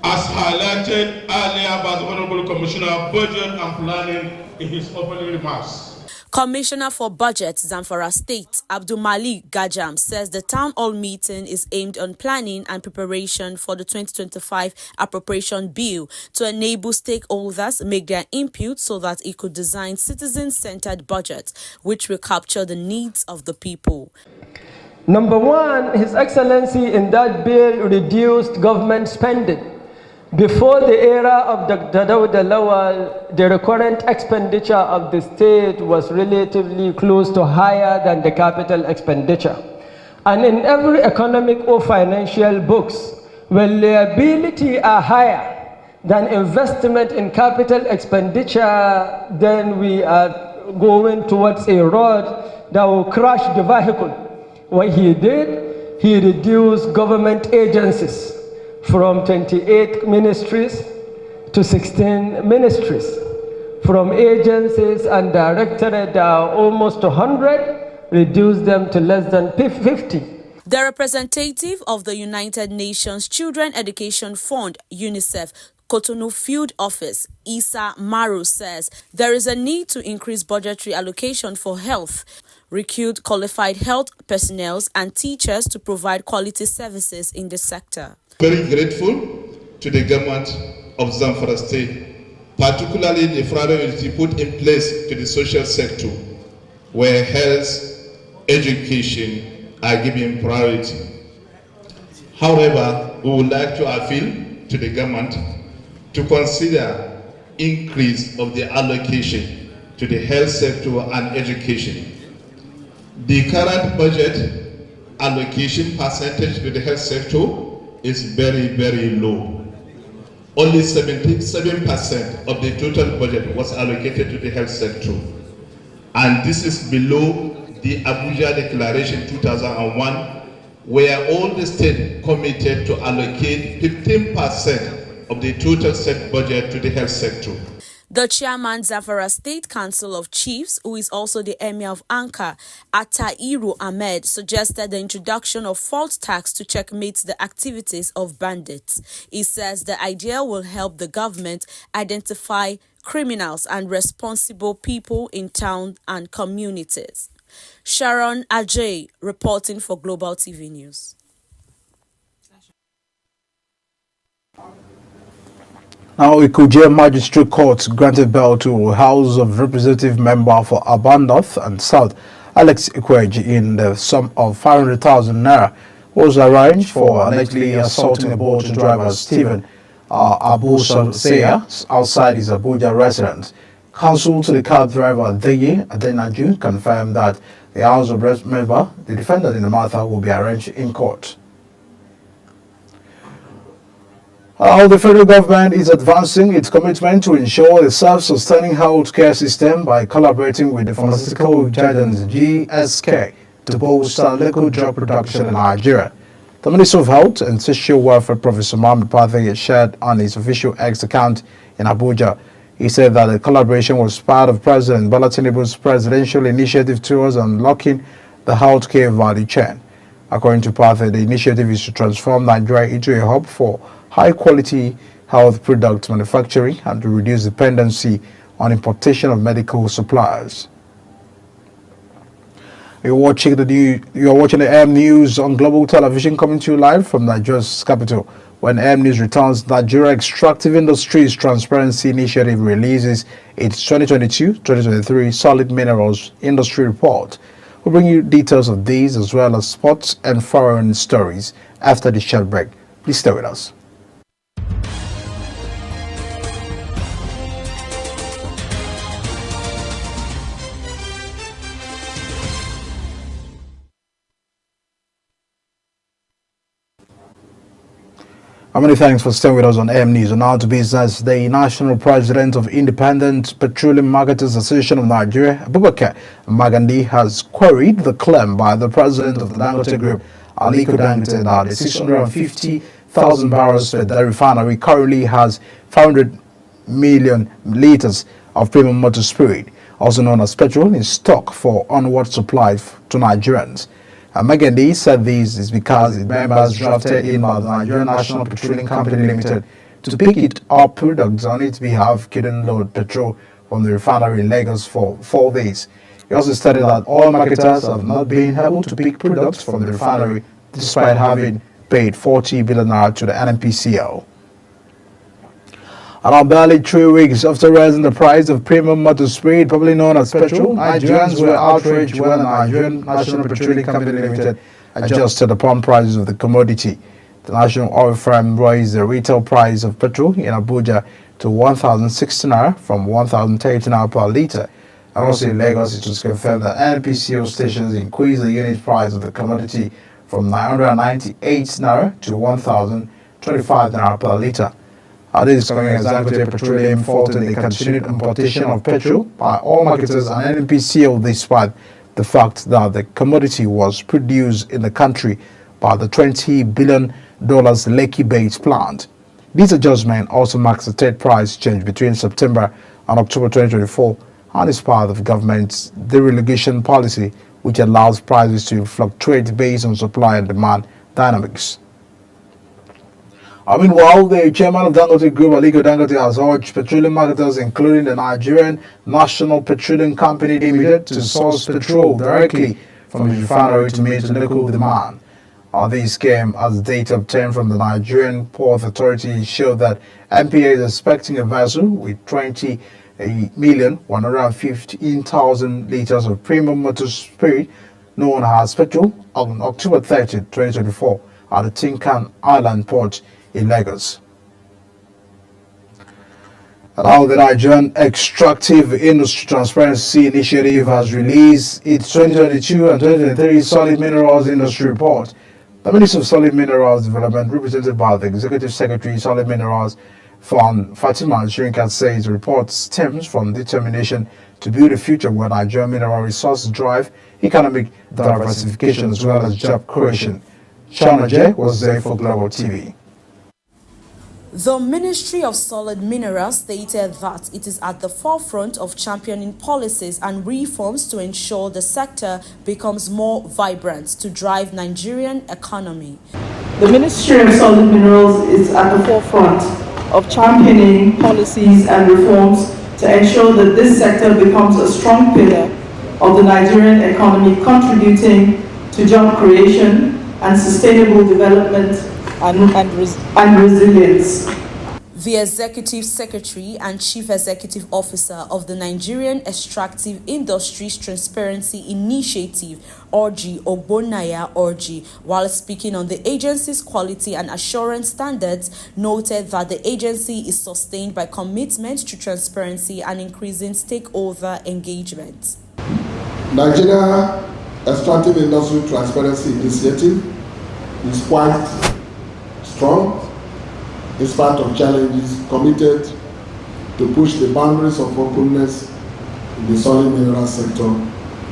as highlighted earlier by the Honorable Commissioner of Budget and Planning in his opening remarks. Commissioner for Budget, Zamfara State, Abdul Malik Gajam, says the town hall meeting is aimed on planning and preparation for the 2025 appropriation bill to enable stakeholders make their input so that it could design citizen-centered budgets which will capture the needs of the people. Number one, His Excellency in that bill reduced government spending. Before the era of Dr. Dawda Lawal, the recurrent expenditure of the state was relatively close to higher than the capital expenditure. And in every economic or financial books, when liability are higher than investment in capital expenditure, then we are going towards a road that will crash the vehicle. What he did, he reduced government agencies from 28 ministries to 16 ministries. From agencies and directorate almost 100, reduced them to less than 50. The representative of the United Nations Children Education Fund, UNICEF, Cotonou Field Office, Issa Maru, says there is a need to increase budgetary allocation for health, recruit qualified health personnel and teachers to provide quality services in the sector. Very grateful to the government of Zamfara State, particularly the priority put in place to the social sector, where health, education are given priority. However, we would like to appeal to the government to consider increase of the allocation to the health sector and education. The current budget allocation percentage to the health sector is very, very low. Only 77% of the total budget was allocated to the health sector. And this is below the Abuja Declaration 2001, where all the states committed to allocate 15% of the total state budget to the health sector. The chairman, Zamfara State Council of Chiefs, who is also the Emir of Anka, Atairu Ahmed, suggested the introduction of fault tax to checkmate the activities of bandits. He says the idea will help the government identify criminals and responsible people in town and communities. Sharon Ajay reporting for Global TV News. Now, Ikuje Magistrate Court granted bail to House of Representative member for Aba North and South, Alex Ikweji, in the sum of 500,000 naira, was arranged for allegedly assaulting a boat driver Stephen Abu Seya outside his Abuja residence. Counsel to the cab driver Deye Adenaju confirmed that the House of Representatives member, the defendant in the matter, will be arraigned in court. The federal government is advancing its commitment to ensure a self-sustaining health care system by collaborating with the pharmaceutical giants GSK to bolster local drug production in Nigeria. The Minister of Health and Social Welfare, Professor Mohamed Pathé, shared on his official X account in Abuja. He said that the collaboration was part of President Bola Tinubu's presidential initiative towards unlocking the healthcare value chain. According to Pathé, the initiative is to transform Nigeria into a hub for high-quality health product manufacturing and to reduce dependency on importation of medical supplies. You're watching the AM News on Global Television, coming to you live from Nigeria's capital. When AM News returns, Nigeria Extractive Industries Transparency Initiative releases its 2022-2023 Solid Minerals Industry Report. We'll bring you details of these as well as sports and foreign stories after the short break. Please stay with us. Many thanks for staying with us on AM News. And now to business. The National President of Independent Petroleum Marketers Association of Nigeria, Abubakar Magandi, has queried the claim by the President of the Dangote Group, Aliko Dangote, that the 650,000 barrels per day refinery currently has 500 million liters of premium motor spirit, also known as petrol, in stock for onward supply to Nigerians. Magandi said this is because the members drafted in by the Nigerian National Petroleum Company Limited to pick it up products on its behalf couldn't load petrol from the refinery in Lagos for 4 days. He also stated that all marketers have not been able to pick products from the refinery despite having paid 40 billion naira to the NNPCL. And barely 3 weeks after raising the price of premium motor spirit, probably known as petrol, Nigerians were outraged when the Nigerian National Petroleum Company Limited adjusted the pump prices of the commodity. The national oil firm raised the retail price of petrol in Abuja to 1,060 naira from 1,030 naira per litre. And also in Lagos, it was confirmed that NNPCL stations increased the unit price of the commodity from 998 naira to 1,025 naira per litre. This is coming as Dangote Petroleum faulted the continued importation of petrol by all marketers and NNPCL despite the fact that the commodity was produced in the country by the $20 billion Lekki-based plant. This adjustment also marks the third price change between September and October 2024 and is part of the government's deregulation policy, which allows prices to fluctuate based on supply and demand dynamics. Meanwhile, the chairman of Dangote Group, Aliko Dangote, has urged petroleum marketers, including the Nigerian National Petroleum Company Limited, to source petrol directly from the refinery to meet local demand. This came as data obtained from the Nigerian Port Authority showed that NPA is expecting a vessel with 20,115,000 liters of premium motor spirit known as petrol on October 30, 2024 at the Tinkan Island port in Lagos. Now, the Nigerian Extractive Industry Transparency Initiative has released its 2022 and 2023 Solid Minerals Industry Report. The Minister of Solid Minerals Development, represented by the Executive Secretary Solid Minerals Fund, Fatima Shirinkat, says the report stems from determination to build a future where Nigerian mineral resources drive economic diversification as well as job creation. Shana J was there for Global TV. The Ministry of Solid Minerals stated that it is at the forefront of championing policies and reforms to ensure the sector becomes more vibrant to drive Nigerian economy. The Ministry of Solid Minerals is at the forefront of championing policies and reforms to ensure that this sector becomes a strong pillar of the Nigerian economy, contributing to job creation and sustainable development and resilience. The Executive Secretary and Chief Executive Officer of the Nigerian Extractive Industries Transparency Initiative, Orji Ogbonnaya Orji, while speaking on the agency's quality and assurance standards, noted that the agency is sustained by commitment to transparency and increasing stakeholder engagement. Nigeria Extractive Industry Transparency Initiative is quite strong, in spite of challenges, committed to push the boundaries of openness in the solid mineral sector,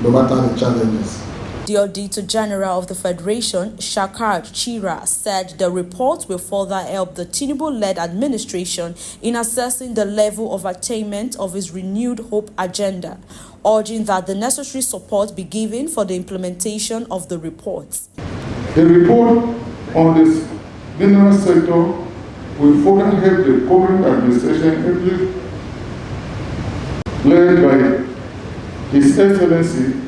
no matter the challenges. The Auditor General of the Federation, Shakar Chira, said the report will further help the Tinubu-led administration in assessing the level of attainment of its renewed hope agenda, urging that the necessary support be given for the implementation of the report. The report on this mineral sector will further help the current administration led by His Excellency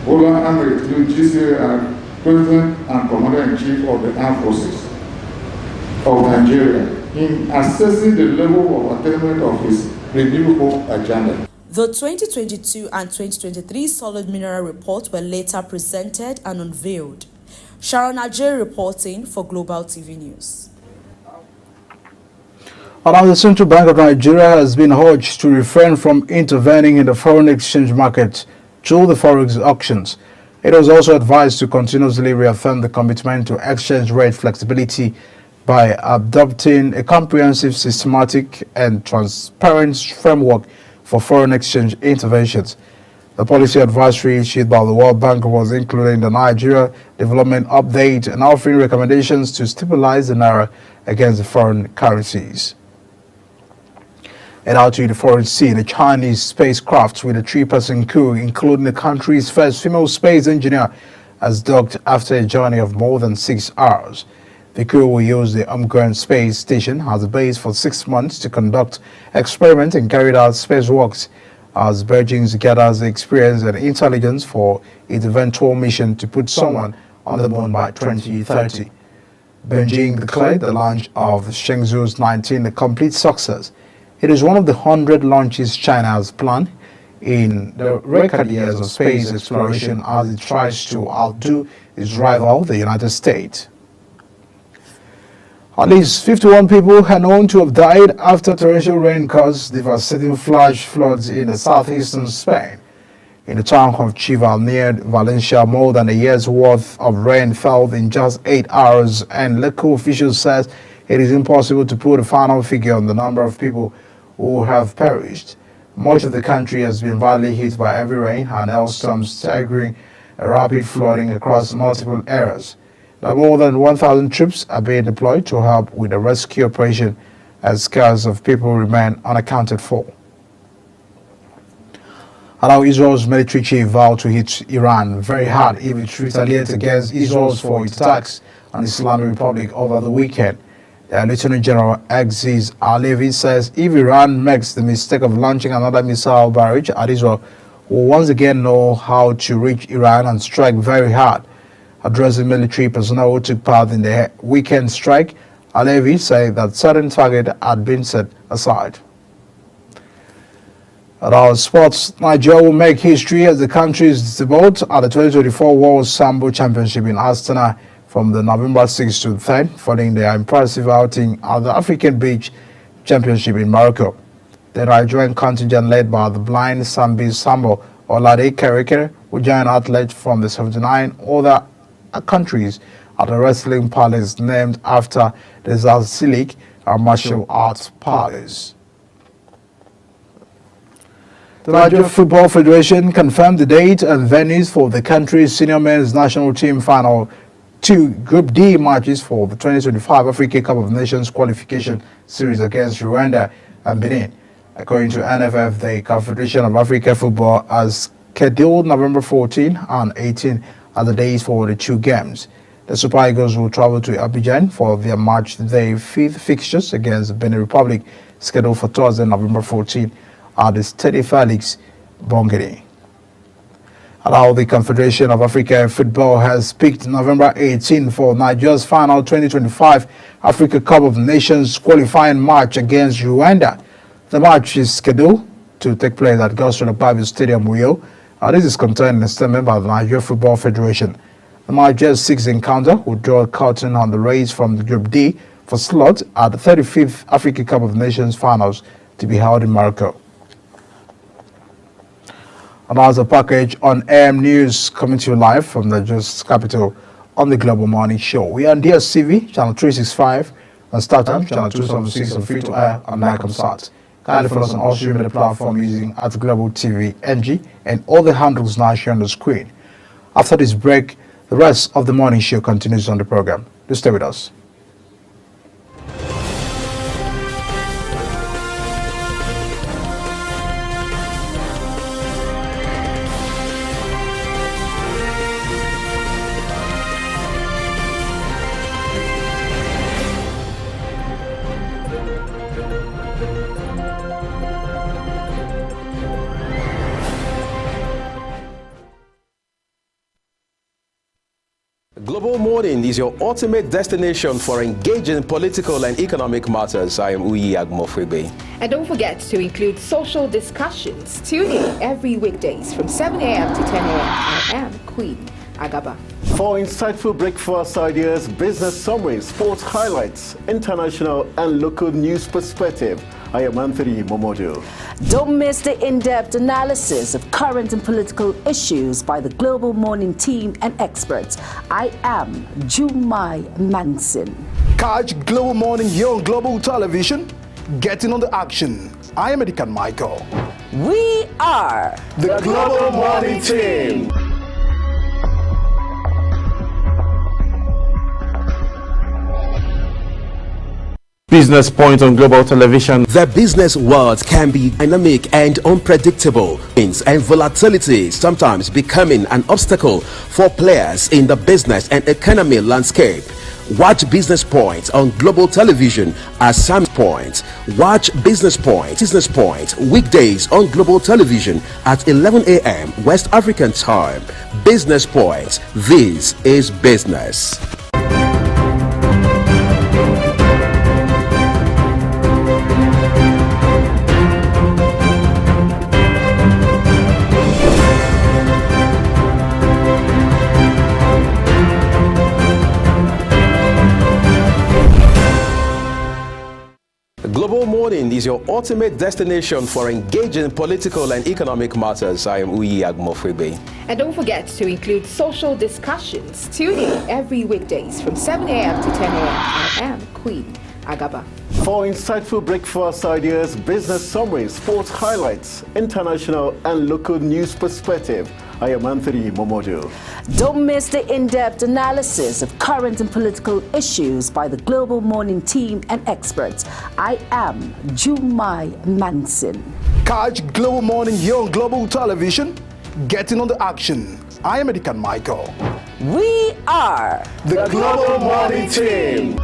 Bola Ahmed Tinubu, GCAR, President and Commander-in-Chief of the Armed Forces of Nigeria, in assessing the level of attainment of his renewed hope agenda. The 2022 and 2023 Solid Mineral Report were later presented and unveiled. Sharon Ajay reporting for Global TV News. Now, the Central Bank of Nigeria has been urged to refrain from intervening in the foreign exchange market through the forex auctions. It was also advised to continuously reaffirm the commitment to exchange rate flexibility by adopting a comprehensive, systematic, and transparent framework for foreign exchange interventions. The policy advisory issued by the World Bank was included in the Nigeria Development Update and offering recommendations to stabilize the naira against the foreign currencies. And out to the foreign sea, the Chinese spacecraft with a 3-person crew, including the country's first female space engineer, has docked after a journey of more than 6 hours. The crew will use the Umgren Space Station as a base for 6 months to conduct experiments and carry out spacewalks, as Beijing gathers the experience and intelligence for its eventual mission to put someone on the moon by 2030. Beijing declared the launch of Shenzhou's 19 a complete success. It is one of the 100 launches China has planned in the record years of space exploration as it tries to outdo its rival, the United States. At least 51 people are known to have died after torrential rain caused devastating flash floods in the southeastern Spain. In the town of Chival near Valencia, more than a year's worth of rain fell in just 8 hours, and local officials said it is impossible to put a final figure on the number of people who have perished. Much of the country has been badly hit by heavy rain and hailstorms, staggering a rapid flooding across multiple areas. Now, more than 1,000 troops are being deployed to help with the rescue operation as scores of people remain unaccounted for. And now Israel's military chief vowed to hit Iran very hard if it retaliates against Israel for its attacks on the Islamic Republic over the weekend. The Lieutenant General Aziz Alevi says if Iran makes the mistake of launching another missile barrage at Israel, will once again know how to reach Iran and strike very hard. Addressing military personnel who took part in the weekend strike, Alevi said that certain targets had been set aside. At our sports, Nigeria will make history as the country's debut at the 2024 World Sambo Championship in Astana from the November 6th to 10th, following their impressive outing at the African Beach Championship in Morocco. The Nigerian contingent led by the blind Sambi Sambo Olade Kereke will join athletes from the 79 other countries at the Wrestling Palace named after the Zazilic Martial Arts Palace. The Nigeria Football Federation confirmed the date and venues for the country's senior men's national team final 2 Group D matches for the 2025 Africa Cup of Nations qualification series against Rwanda and Benin. According to NFF, the Confederation of Africa Football has scheduled November 14 and 18 as the days for the 2 games. The Super Eagles will travel to Abidjan for their match day 5th fixtures against the Benin Republic, scheduled for Thursday, November 14 at the Stade Felix Bongere. Now, the Confederation of Africa Football has picked November 18 for Nigeria's final 2025 Africa Cup of Nations qualifying match against Rwanda. The match is scheduled to take place at Gosford Akpabio Stadium, Uyo. This is contained in a statement by the Nigeria Football Federation. The Nigeria's 6th encounter will draw a curtain on the race from the Group D for slot at the 35th Africa Cup of Nations finals to be held in Morocco. And as a package on AM News coming to you live from the Just Capital on the Global Morning Show. We are on DSTV, channel 365, and StarTimes, channel 276, and free to air on Nicomsat. Kindly follow us on all social media platforms using @Global TV NG and all the handles now shown on the screen. After this break, the rest of the morning show continues on the program. Do stay with us. Global Morning is your ultimate destination for engaging political and economic matters. I am Uyi Agmofwebe. And don't forget to include social discussions. Tune in every weekdays from 7 a.m. to 10 a.m. I am Queen Agaba. For insightful breakfast ideas, business summaries, sports highlights, international and local news perspective, I am Anthony Momodu. Don't miss the in-depth analysis of current and political issues by the Global Morning team and experts. I am Jumai Manson. Catch Global Morning here on Global Television. Getting on the action. I am Edikan Michael. We are the Global Morning team. Business Point on Global Television. The business world can be dynamic and unpredictable, and volatility sometimes becoming an obstacle for players in the business and economy landscape. Watch Business Point on Global Television at Sam Point. Watch Business Point weekdays on Global Television at 11 a.m. West African time. Business Point. This is business. Global Morning is your ultimate destination for engaging political and economic matters. I am Uyi Agmofwebe. And don't forget to include social discussions. Tune in every weekdays from 7 a.m. to 10 a.m. I am Queen Agaba. For insightful breakfast ideas, business summaries, sports highlights, international and local news perspective, I am Anthony Momodu. Don't miss the in-depth analysis of current and political issues by the Global Morning team and experts. I am Jumai Manson. Catch Global Morning here on Global Television. Getting on the action. I am Edikan Michael. We are the Global Morning team.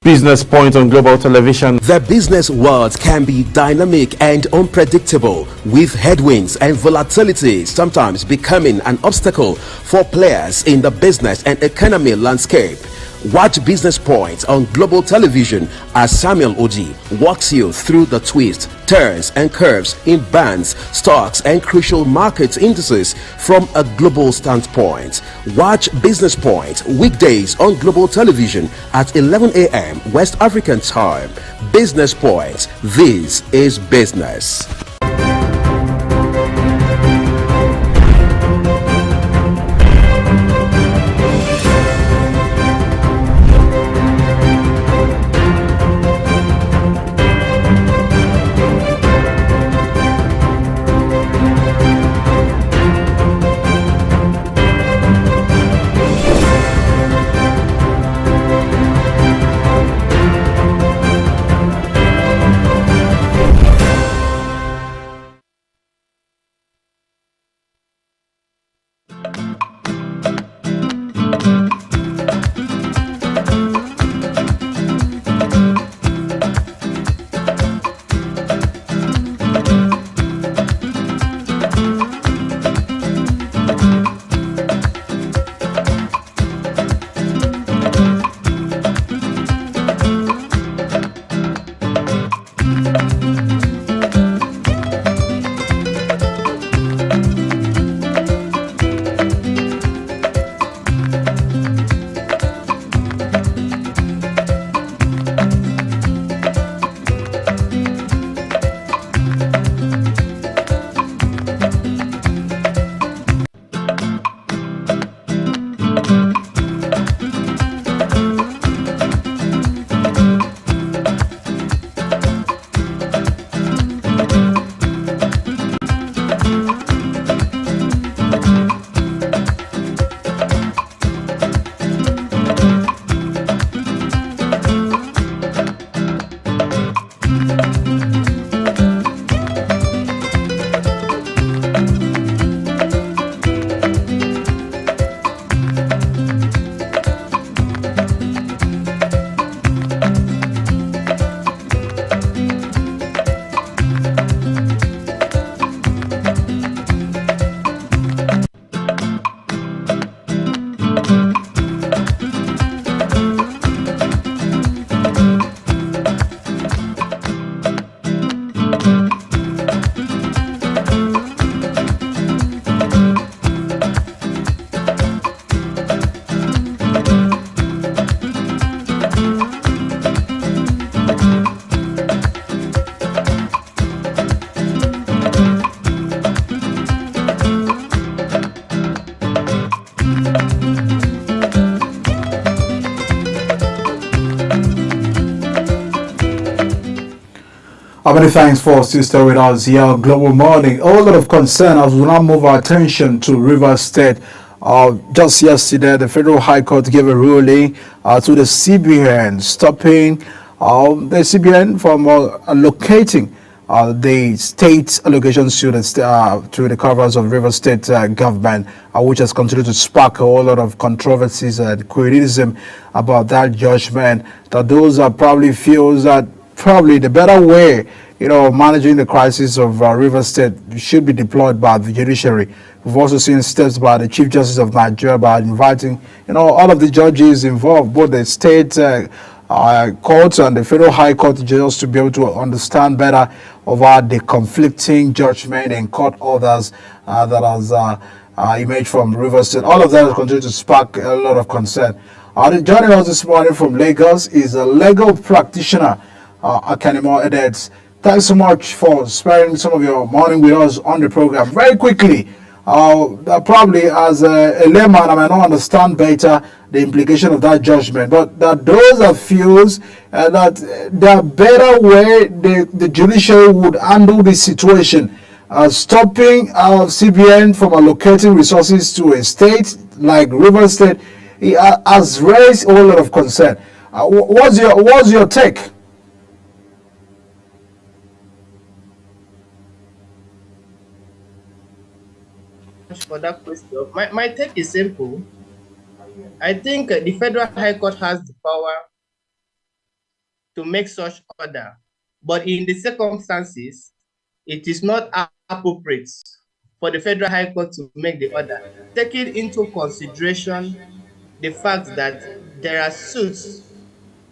Business Point on Global Television. The business world can be dynamic and unpredictable, with headwinds and volatility sometimes becoming an obstacle for players in the business and economy landscape. Watch Business Point on Global Television as Samuel Oji walks you through the twists, turns and curves in bands, stocks and crucial market indices from a global standpoint. Watch Business Point weekdays on Global Television at 11 a.m. West African time. Business Point. This is business. Many thanks for still with us here. Global Morning. A lot of concern as we now move our attention to Rivers State. Just yesterday, the Federal High Court gave a ruling to the CBN, stopping the CBN from allocating the state allocations to the covers of Rivers State government, which has continued to spark a whole lot of controversies and criticism about that judgment. That those are probably feels that probably the better way, managing the crisis of Rivers State should be deployed by the judiciary. We've also seen steps by the Chief Justice of Nigeria by inviting, all of the judges involved, both the state courts and the Federal High Court, just to be able to understand better about the conflicting judgment and court orders that has emerged from Rivers State. All of that has continued to spark a lot of concern. Joining us this morning from Lagos is a legal practitioner, Akanimo Edets. Thanks so much for sparing some of your morning with us on the program. Very quickly, probably as a layman, I might not understand better the implication of that judgment, but that those are feels that the better way the judiciary would handle this situation, stopping CBN from allocating resources to a state like Rivers State, has raised a whole lot of concern. What's your take? For that question, my take is simple. I think the Federal High Court has the power to make such order, but in the circumstances, it is not appropriate for the Federal High Court to make the order, taking into consideration the fact that there are suits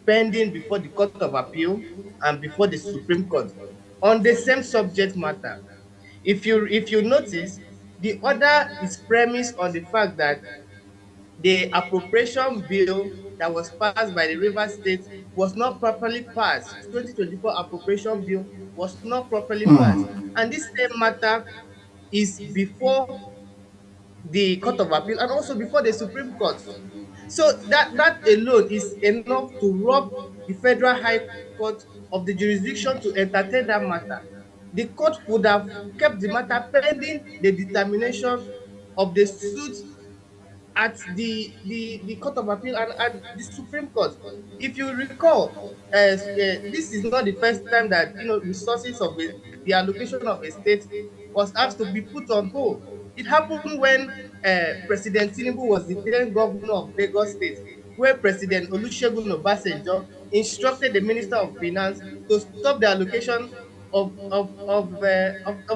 pending before the Court of Appeal and before the Supreme Court on the same subject matter. If you notice, the order is premised on the fact that the appropriation bill that was passed by the Rivers State was not properly passed. 2024 appropriation bill was not properly passed. And this same matter is before the Court of Appeal and also before the Supreme Court. So that alone is enough to rob the Federal High Court of the jurisdiction to entertain that matter. The court would have kept the matter pending the determination of the suit at the Court of Appeal and at the Supreme Court. If you recall, this is not the first time that resources of the allocation of a state was asked to be put on hold. It happened when President Tinubu was the then governor of Lagos State, where President Olusegun Obasanjo instructed the Minister of Finance to stop the allocation of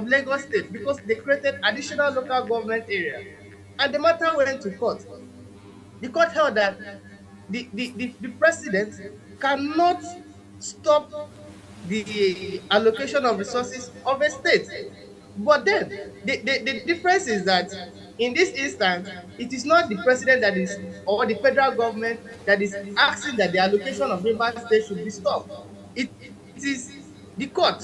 Lagos State because they created additional local government area. And the matter went to court. The court held that the president cannot stop the allocation of resources of a state. But then the difference is that in this instance, it is not the president that is, or the federal government that is asking that the allocation of Rivers State should be stopped. It is the court.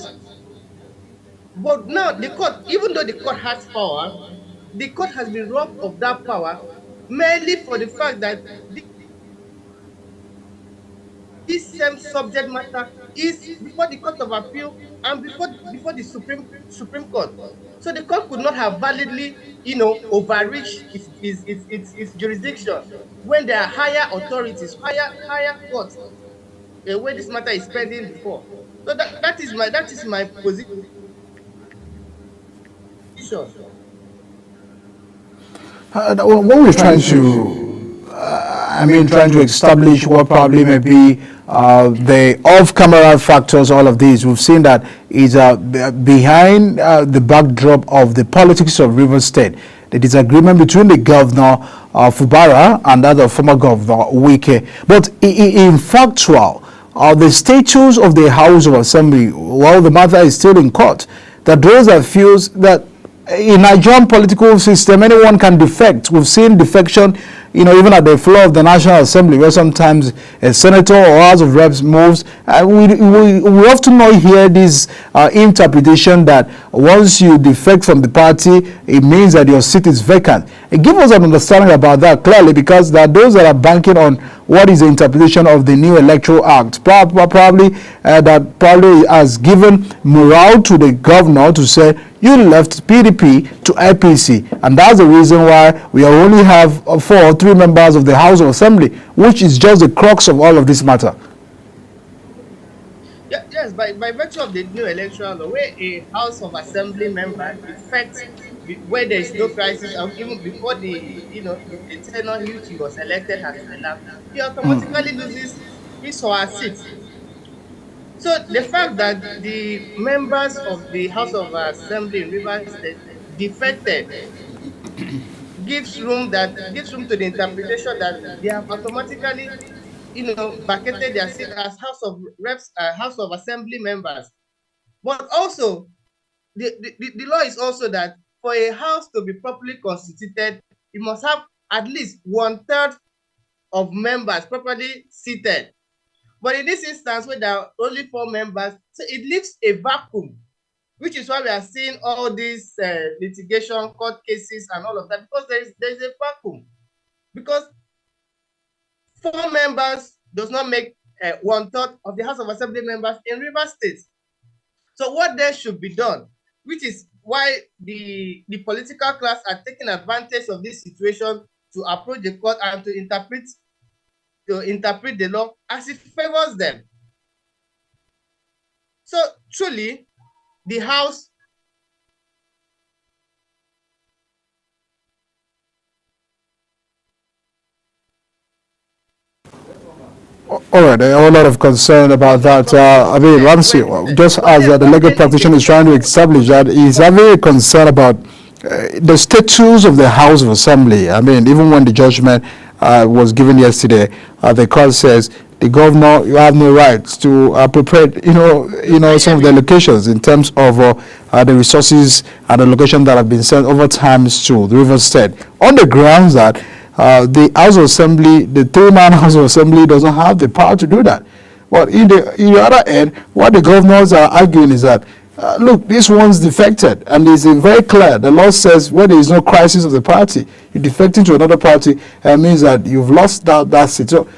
But now the court, even though the court has power, the court has been robbed of that power merely for the fact that this same subject matter is before the Court of Appeal and before the Supreme Court. So the court could not have validly, overreached its jurisdiction when there are higher authorities, higher courts, where this matter is pending before. So that is my position. What we're trying to establish what probably may be the off-camera factors, all of these. We've seen that is behind the backdrop of the politics of Rivers State, the disagreement between the governor Fubara and that of former governor Wike. But in factual, the status of the House of Assembly, while the matter is still in court, that those that feels that in Nigerian political system, anyone can defect. We've seen defection, even at the floor of the National Assembly, where sometimes a senator or House of Reps moves. We often not hear this interpretation that once you defect from the party, it means that your seat is vacant. Give us an understanding about that clearly, because there are those that are banking on what is the interpretation of the new Electoral Act, probably that probably has given morale to the governor to say, you left PDP to APC, and that's the reason why we only have 4 or 3 members of the House of Assembly, which is just the crux of all of this matter. Yes, by virtue of the new electoral law, where a House of Assembly member defects where there is no crisis, or even before the tenure which he was elected has elapsed, he automatically loses his or her seat. So the fact that the members of the House of Assembly in Rivers State defected gives room to the interpretation that they have automatically, vacated their seat as House of Reps, House of Assembly members. But also, the law is also that for a house to be properly constituted, it must have at least 1/3 of members properly seated. But in this instance, where there are only 4 members, so it leaves a vacuum, which is why we are seeing all these litigation, court cases, and all of that, because there is a vacuum. Because 4 members does not make 1/3 of the House of Assembly members in Rivers State. So what there should be done, which is why the political class are taking advantage of this situation to approach the court and to interpret the law as it favors them. So truly, the House All right, a whole lot of concern about that. Ramsey, just as the legal practitioner is trying to establish that, he's having a concern about the status of the House of Assembly. Even when the judgment was given yesterday. The court says the governor, you have no rights to appropriate, some of the allocations in terms of the resources and the location that have been sent over times to the Rivers State, on the grounds that the House of Assembly, the three-man House of Assembly, doesn't have the power to do that. But in the other end, what the governors are arguing is that, look, this one's defected, and it's very clear. The law says when there is no crisis of the party, you defecting to another party, means that you've lost that seat. So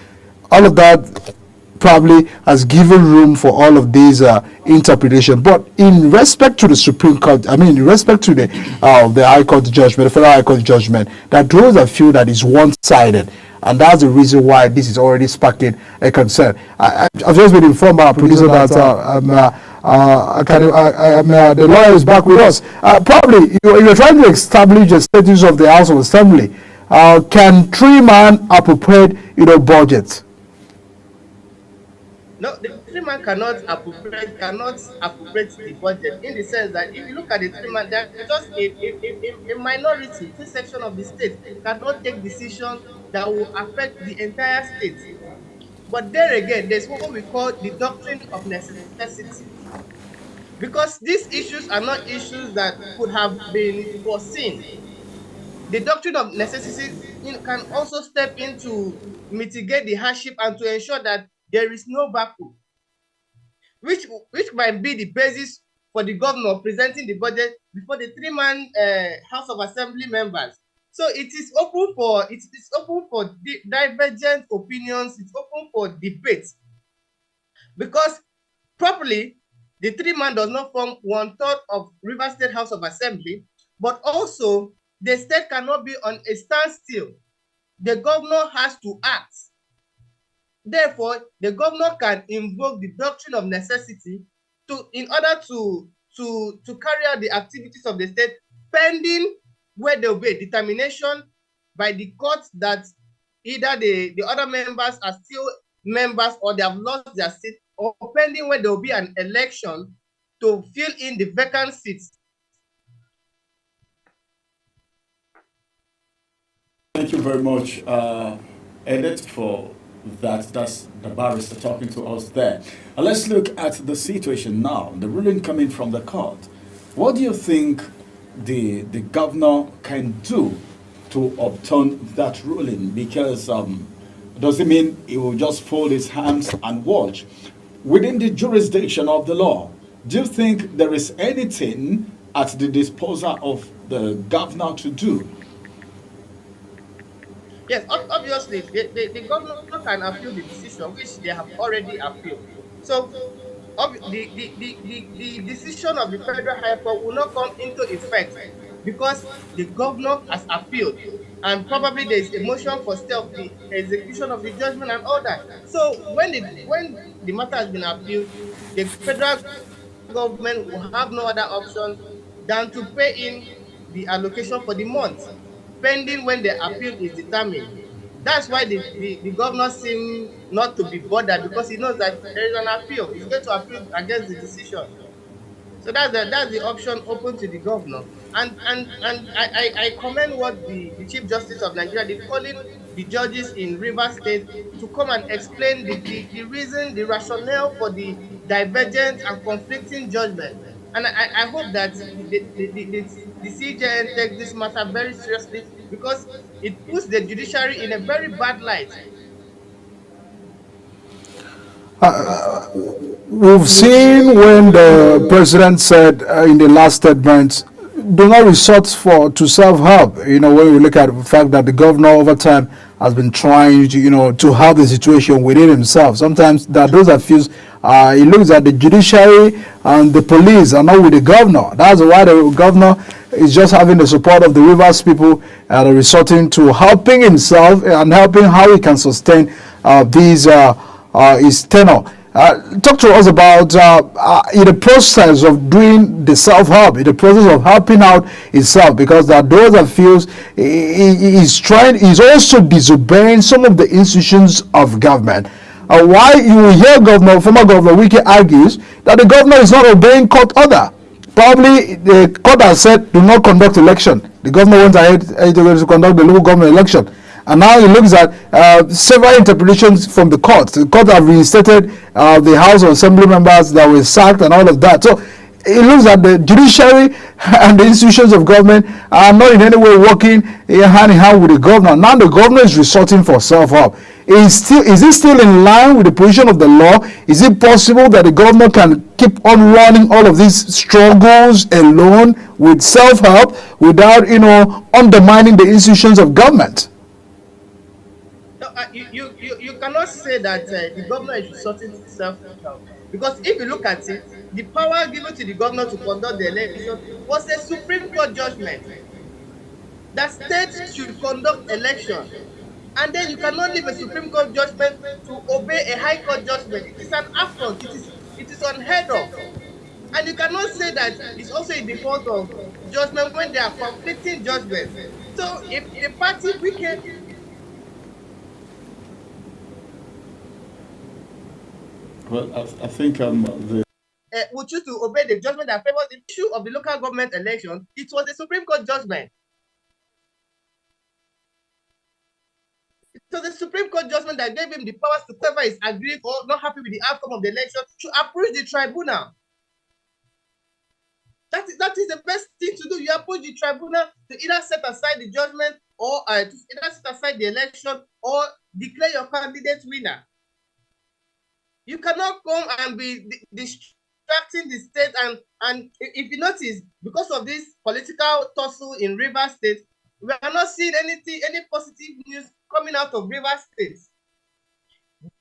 all of that probably has given room for all of these interpretation. But in respect to the Supreme Court, in respect to the High Court judgment, the Federal High Court judgment, that those that feel that is one-sided. And that's the reason why this is already sparking a concern. I've just been informed by our producer that the lawyer is back with us. Probably, you're trying to establish the status of the House of Assembly. Can three-man appropriate, budgets? No, the three-man cannot appropriate the budget, in the sense that if you look at the three-man, there are just a minority, this section of the state cannot take decisions that will affect the entire state. But there again, there's what we call the doctrine of necessity. Because these issues are not issues that could have been foreseen. The doctrine of necessity can also step in to mitigate the hardship and to ensure that there is no vacuum, which might be the basis for the governor presenting the budget before the three-man House of Assembly members. So it is open for divergent opinions. It's open for debate, because properly the three-man does not form 1/3 of Rivers State House of Assembly, but also the state cannot be on a standstill. The governor has to act. Therefore, the governor can invoke the doctrine of necessity in order to carry out the activities of the state, pending where there will be a determination by the court that either the other members are still members or they have lost their seat, or pending where there will be an election to fill in the vacant seats. Thank you very much, Edith, for that. That's the barrister talking to us there. Let's look at the situation now, the ruling coming from the court. What do you think the governor can do to overturn that ruling? Because does it mean he will just fold his hands and watch? Within the jurisdiction of the law, do you think there is anything at the disposal of the governor to do? Yes, obviously, the governor can appeal the decision, which they have already appealed. So, the decision of the Federal High Court will not come into effect because the governor has appealed, and probably there is a motion for stay of the execution of the judgment and all that. So, when the matter has been appealed, the federal government will have no other option than to pay in the allocation for the month, pending when the appeal is determined. That's why the governor seems not to be bothered, because he knows that there is an appeal. He's going to appeal against the decision. So that's the option open to the governor. And I commend what the Chief Justice of Nigeria did, calling the judges in Rivers State to come and explain the reason, the rationale for the divergent and conflicting judgment. And I hope that the CJN takes this matter very seriously, because it puts the judiciary in a very bad light. We've seen when the president said in the last statement, do not resort to self-help. When we look at the fact that the governor over time has been trying to help the situation within himself. Sometimes those are feels he looks at the judiciary and the police and not with the governor. That's why the governor is just having the support of the Rivers people and resorting to helping himself and helping how he can sustain his tenure. Talk to us about in the process of doing the self-help, in the process of helping out himself, because those that feels he's also disobeying some of the institutions of government. Why you will hear former Governor Wike argues that the governor is not obeying court order. Probably the court has said do not conduct election. The governor went ahead to conduct the local government election. And now it looks at several interpretations from the court. The court have reinstated the House of Assembly members that were sacked and all of that. So it looks like the judiciary and the institutions of government are not in any way working hand in hand with the governor. Now the governor is resorting for self-help. Is it still in line with the position of the law? Is it possible that the governor can keep on running all of these struggles alone with self-help without, undermining the institutions of government? No, you cannot say that the governor is resorting to self-help, because if you look at it, the power given to the governor to conduct the election was a Supreme Court judgment that states should conduct election. And then you cannot leave a Supreme Court judgment to obey a High Court judgment. It is an affront. It is unheard of. And you cannot say that it's also a default of judgment when there are conflicting judgments. So if the party wicked, well, I think the would choose to obey the judgment that favors the issue of the local government election, it was a Supreme Court judgment. So the Supreme Court judgment that gave him the powers to whoever is aggrieved or not happy with the outcome of the election to approach the tribunal. That is the best thing to do. You approach the tribunal to either set aside the judgment or to either set aside the election or declare your candidate winner. You cannot come and be distracting the state, and if you notice, because of this political tussle in Rivers State, we are not seeing any positive news coming out of Rivers State.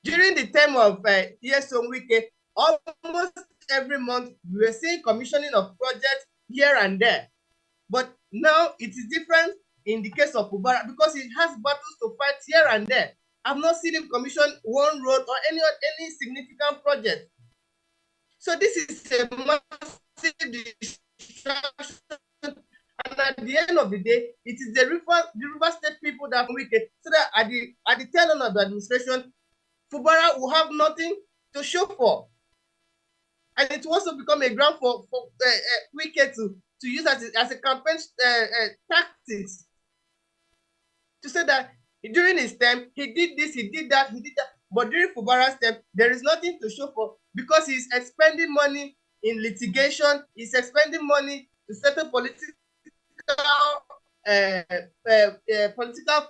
During the term of Nyesom Wike, almost every month we were seeing commissioning of projects here and there. But now it is different in the case of Fubara because he has battles to fight here and there. I've not seen him commission one road or any significant project. So this is a massive distraction. And at the end of the day, it is the River State people that are wicked, so that at the tail end of the administration, Fubara will have nothing to show for. And it will also become a ground for Wike to use as a campaign tactics to say that during his term, he did this, he did that, but during Fubara's term, there is nothing to show for because he's expending money in litigation, he's expending money to settle political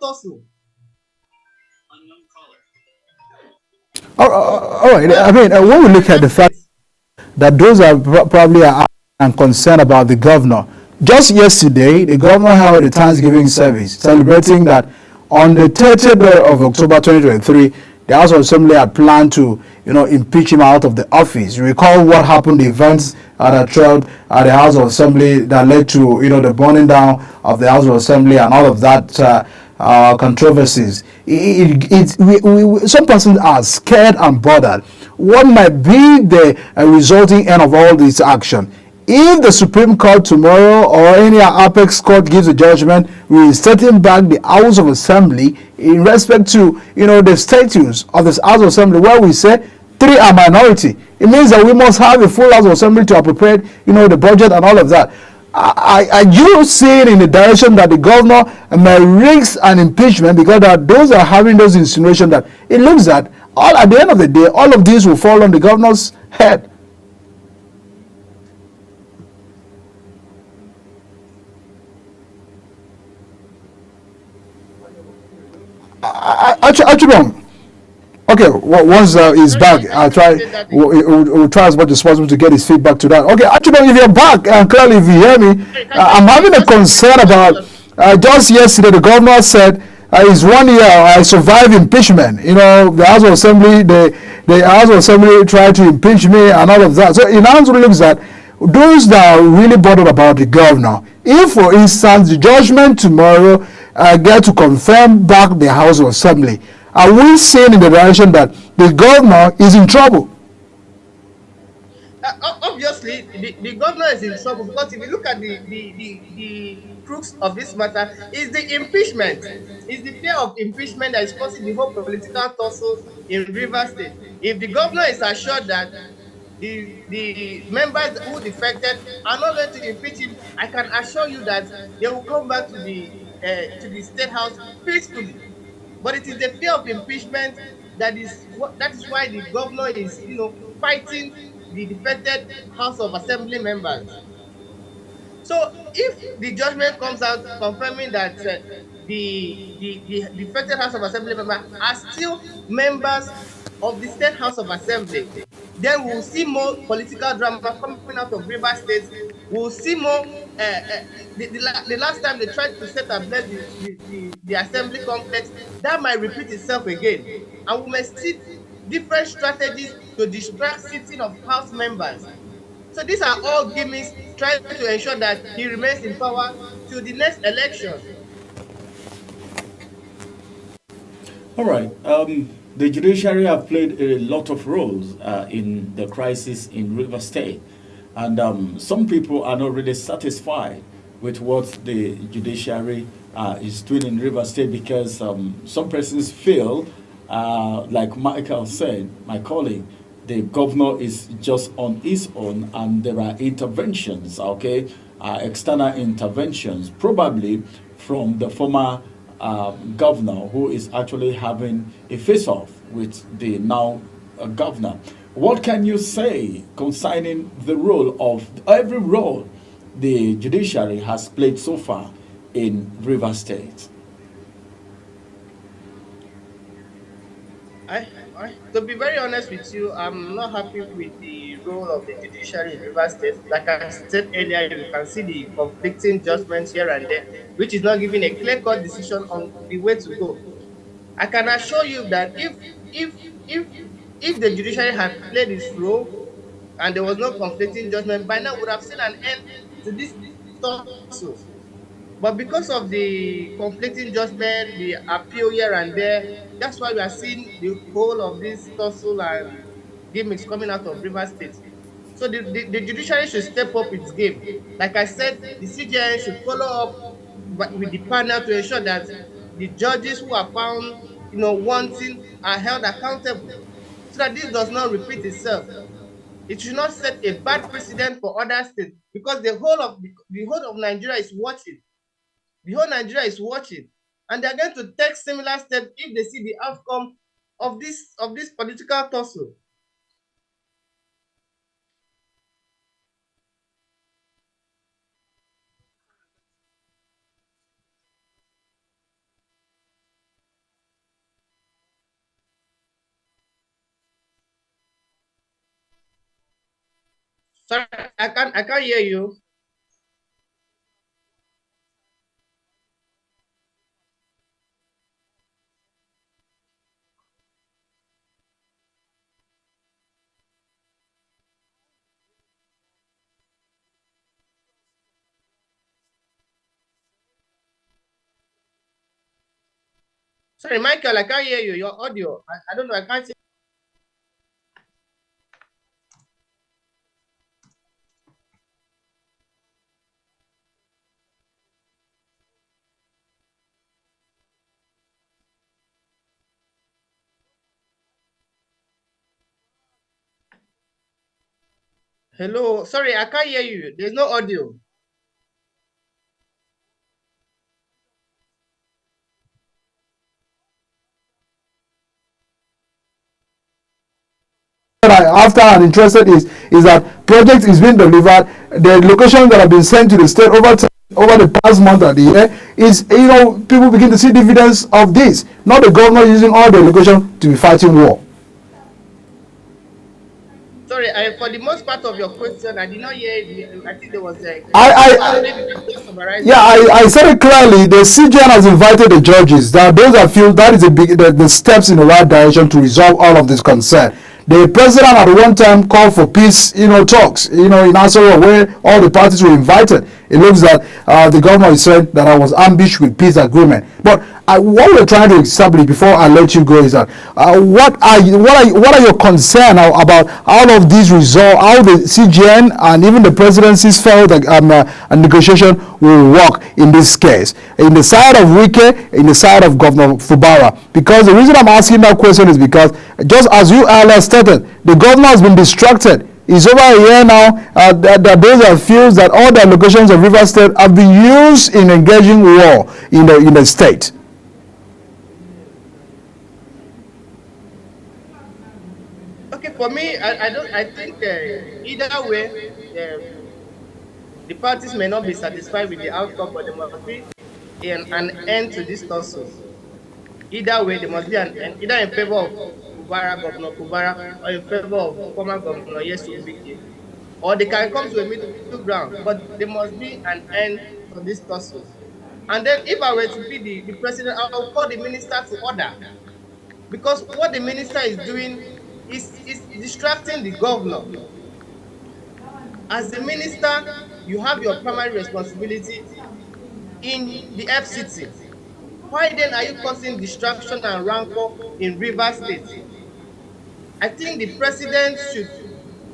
tussle. All right. I mean, when we look at the fact that those are probably are concerned about the governor, just yesterday, the governor held a Thanksgiving service celebrating that on the 30th day of October 2023, the House of Assembly had planned to, impeach him out of the office. You recall what happened, the events that occurred at the House of Assembly that led to, the burning down of the House of Assembly and all of that controversies. Some persons are scared and bothered. What might be the resulting end of all this action? If the Supreme Court tomorrow or any apex court gives a judgment reinstating back the House of Assembly in respect to, the statutes of this House of Assembly, where we say 3 are minority, it means that we must have a full House of Assembly to appropriate, the budget and all of that. Are you seeing in the direction that the governor may risk an impeachment because that those are having those insinuations that it looks that at the end of the day, all of these will fall on the governor's head? Actually, okay, once he's back, I'll try. We'll try as much as possible to get his feedback to that. Okay, actually, if you're back, and clearly if you hear me, I'm having a concern about. Just yesterday, the governor said it's 1 year. I survived impeachment. The House of Assembly, the House of Assembly tried to impeach me and all of that. So it now looks that those that are really bothered about the governor, if, for instance, the judgment tomorrow get to confirm back the House of Assembly, are we seeing in the direction that the governor is in trouble? Obviously, the governor is in trouble because if you look at the crux of this matter, is the impeachment. It's the fear of impeachment that is causing the whole political tussle in Rivers State. If the governor is assured that the members who defected are not going to impeach him, I can assure you that they will come back to the State House peacefully. But it is the fear of impeachment that is why the governor is, fighting the defected House of Assembly members. So if the judgment comes out confirming that the defected House of Assembly members are still members of the State House of Assembly, then we'll see more political drama coming out of Rivers State. We'll see more. The last time they tried to set ablaze the assembly complex, that might repeat itself again, and we must see different strategies to distract sitting of House members. So these are all gimmicks trying to ensure that he remains in power till the next election. All right. The judiciary have played a lot of roles in the crisis in Rivers State. And some people are not really satisfied with what the judiciary is doing in Rivers State because some persons feel, like Michael said, my colleague, the governor is just on his own and there are interventions, okay, external interventions, probably from the former governor who is actually having a face-off with the now governor. What can you say concerning the every role the judiciary has played so far in Rivers State? To be very honest with you, I'm not happy with the role of the judiciary in Rivers State. Like I said earlier, you can see the conflicting judgments here and there, which is not giving a clear-cut decision on the way to go. I can assure you that if the judiciary had played its role and there was no conflicting judgment, by now we would have seen an end to this tussle. But because of the conflicting judgment, the appeal here and there, that's why we are seeing the whole of this tussle and gimmicks coming out of Rivers State. So the judiciary should step up its game. Like I said, the CJN should follow up with the panel to ensure that the judges who are found, wanting are held accountable, so that this does not repeat itself. It should not set a bad precedent for other states, because the whole of Nigeria is watching. The whole Nigeria is watching, and they are going to take similar steps if they see the outcome of this political tussle. Sorry, I can't hear you. Sorry, Michael, I can't hear you. Your audio, I don't know, I can't see. Hello, sorry, I can't hear you. There's no audio. After I'm interested is that project is being delivered. The locations that have been sent to the state over the past month and the year is, people begin to see dividends of this. Not the governor using all the locations to be fighting war. Sorry, for the most part of your question, I did not hear it. I think there was a... I said it clearly. The CJN has invited the judges. That is the steps in the right direction to resolve all of this concern. The president at one time called for peace, talks, in Asoro, where all the parties were invited. It looks that the governor is saying that I was ambushed with peace agreement. But what we're trying to establish before I let you go is that what are your concerns about all of these results, how the CJN and even the presidency's felt that a negotiation will work in this case, in the side of Wike, in the side of Governor Fubara? Because the reason I'm asking that question is because, just as you earlier stated, the governor has been distracted. It's over a year now that those are feels that all the locations of Rivers State have been used in engaging war in the state. for me, I think either way, the parties may not be satisfied with the outcome, but there must be an end to this tussle. Either way, there must be an end, either in favor of Governor Kubara, or in favor of former Governor Yesu Wike. Or they can come to a middle ground, but there must be an end to this tussle. And then if I were to be the president, I will call the minister to order. Because what the minister is doing is distracting the governor. As the minister, you have your primary responsibility in the FCT. Why then are you causing distraction and rancor in Rivers State? I think the president should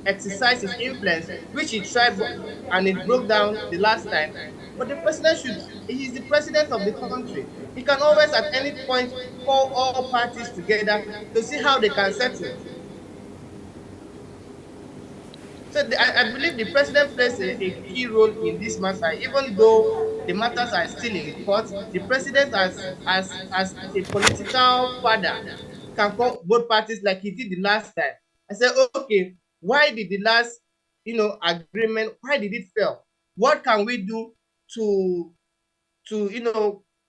exercise his influence, which he tried and it broke down the last time. But the president he's the president of the country. He can always at any point call all parties together to see how they can settle. So I believe the president plays a key role in this matter, even though the matters are still in court. The president, as a political father, can call both parties like he did the last time. I said, okay, why did the last, agreement? Why did it fail? What can we do to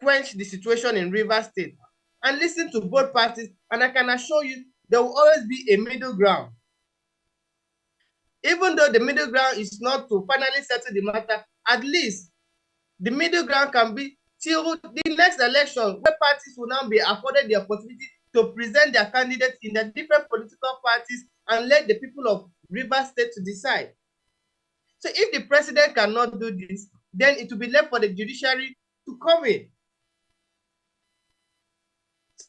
quench the situation in Rivers State? And listen to both parties, and I can assure you there will always be a middle ground. Even though the middle ground is not to finally settle the matter, at least the middle ground can be till the next election, where parties will now be afforded the opportunity to present their candidates in the different political parties and let the people of Rivers State to decide. So if the president cannot do this, then it will be left for the judiciary to come in.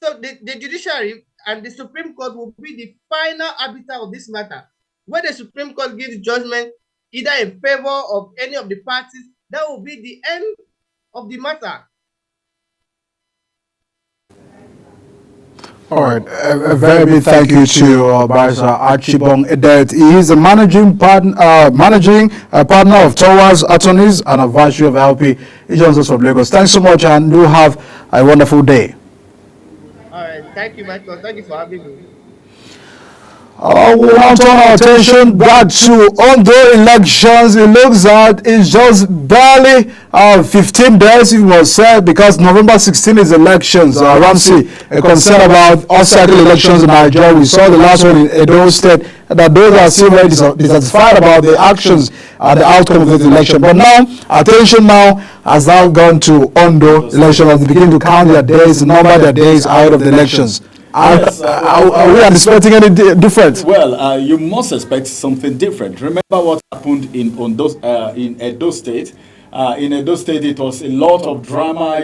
So the judiciary and the Supreme Court will be the final arbiter of this matter. When the Supreme Court gives judgment either in favor of any of the parties, that will be the end of the matter. All right, a very big thank you to Barrister Archibong Edet. He is the managing partner of Towers Attorneys and advisory of LP. He joins us from Lagos. Thanks so much, and do have a wonderful day. All right, thank you, Michael. Thank you for having me. We want to turn our attention back to Ondo elections. It looks like it's just barely 15 days, it was said, because November 16 is elections. Ramsey, a concern about all-cycle elections in Nigeria. We saw the last one in Edo State, that those are still very dissatisfied about the actions and the outcome of this election. But now, attention now has now gone to Ondo election as they begin to count their days, number their days ahead of the elections. Yes, are we expecting any different? Well, you must expect something different. Remember what happened in Edo State. In Edo State, it was a lot of drama,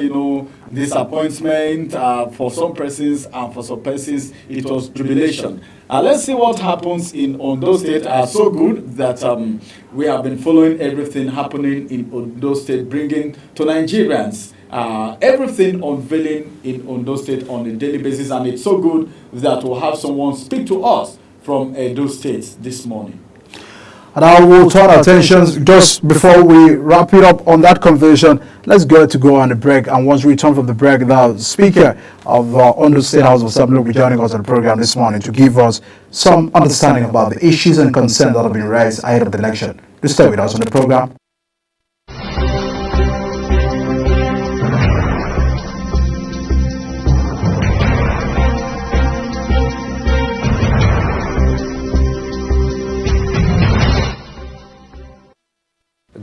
disappointment for some persons, and for some persons, it was jubilation. Let's see what happens in Ondo State. So good that we have been following everything happening in Ondo State, bringing to Nigerians everything unveiling in Ondo State on a daily basis, and it's so good that we'll have someone speak to us from Edo State this morning. And I will turn our attention, just before we wrap it up on that conversation, let's go on a break. And once we return from the break, the Speaker of Ondo State House of Assembly will be joining us on the program this morning to give us some understanding about the issues and concerns that have been raised ahead of the election. Do stay with us on the program.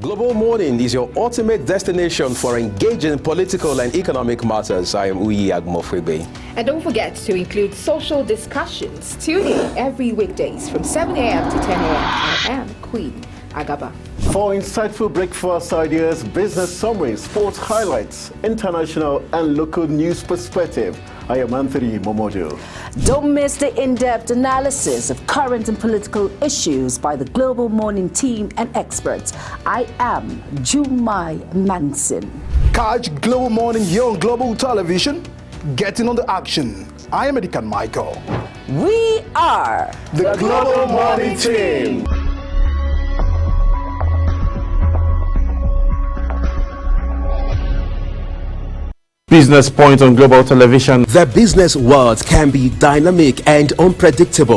Global Morning is your ultimate destination for engaging political and economic matters. I am Uyi Agmofwebe. And don't forget to include social discussions. Tune in every weekdays from 7 a.m. to 10 a.m. I am Queen Agaba. For insightful breakfast ideas, business summaries, sports highlights, international and local news perspective, I am Anthony Momodu. Don't miss the in-depth analysis of current and political issues by the Global Morning team and experts. I am Jumai Manson. Catch Global Morning here on Global Television. Getting on the action. I am Edikan Michael. We are the Global Morning team. Business Point on Global Television. The business world can be dynamic and unpredictable.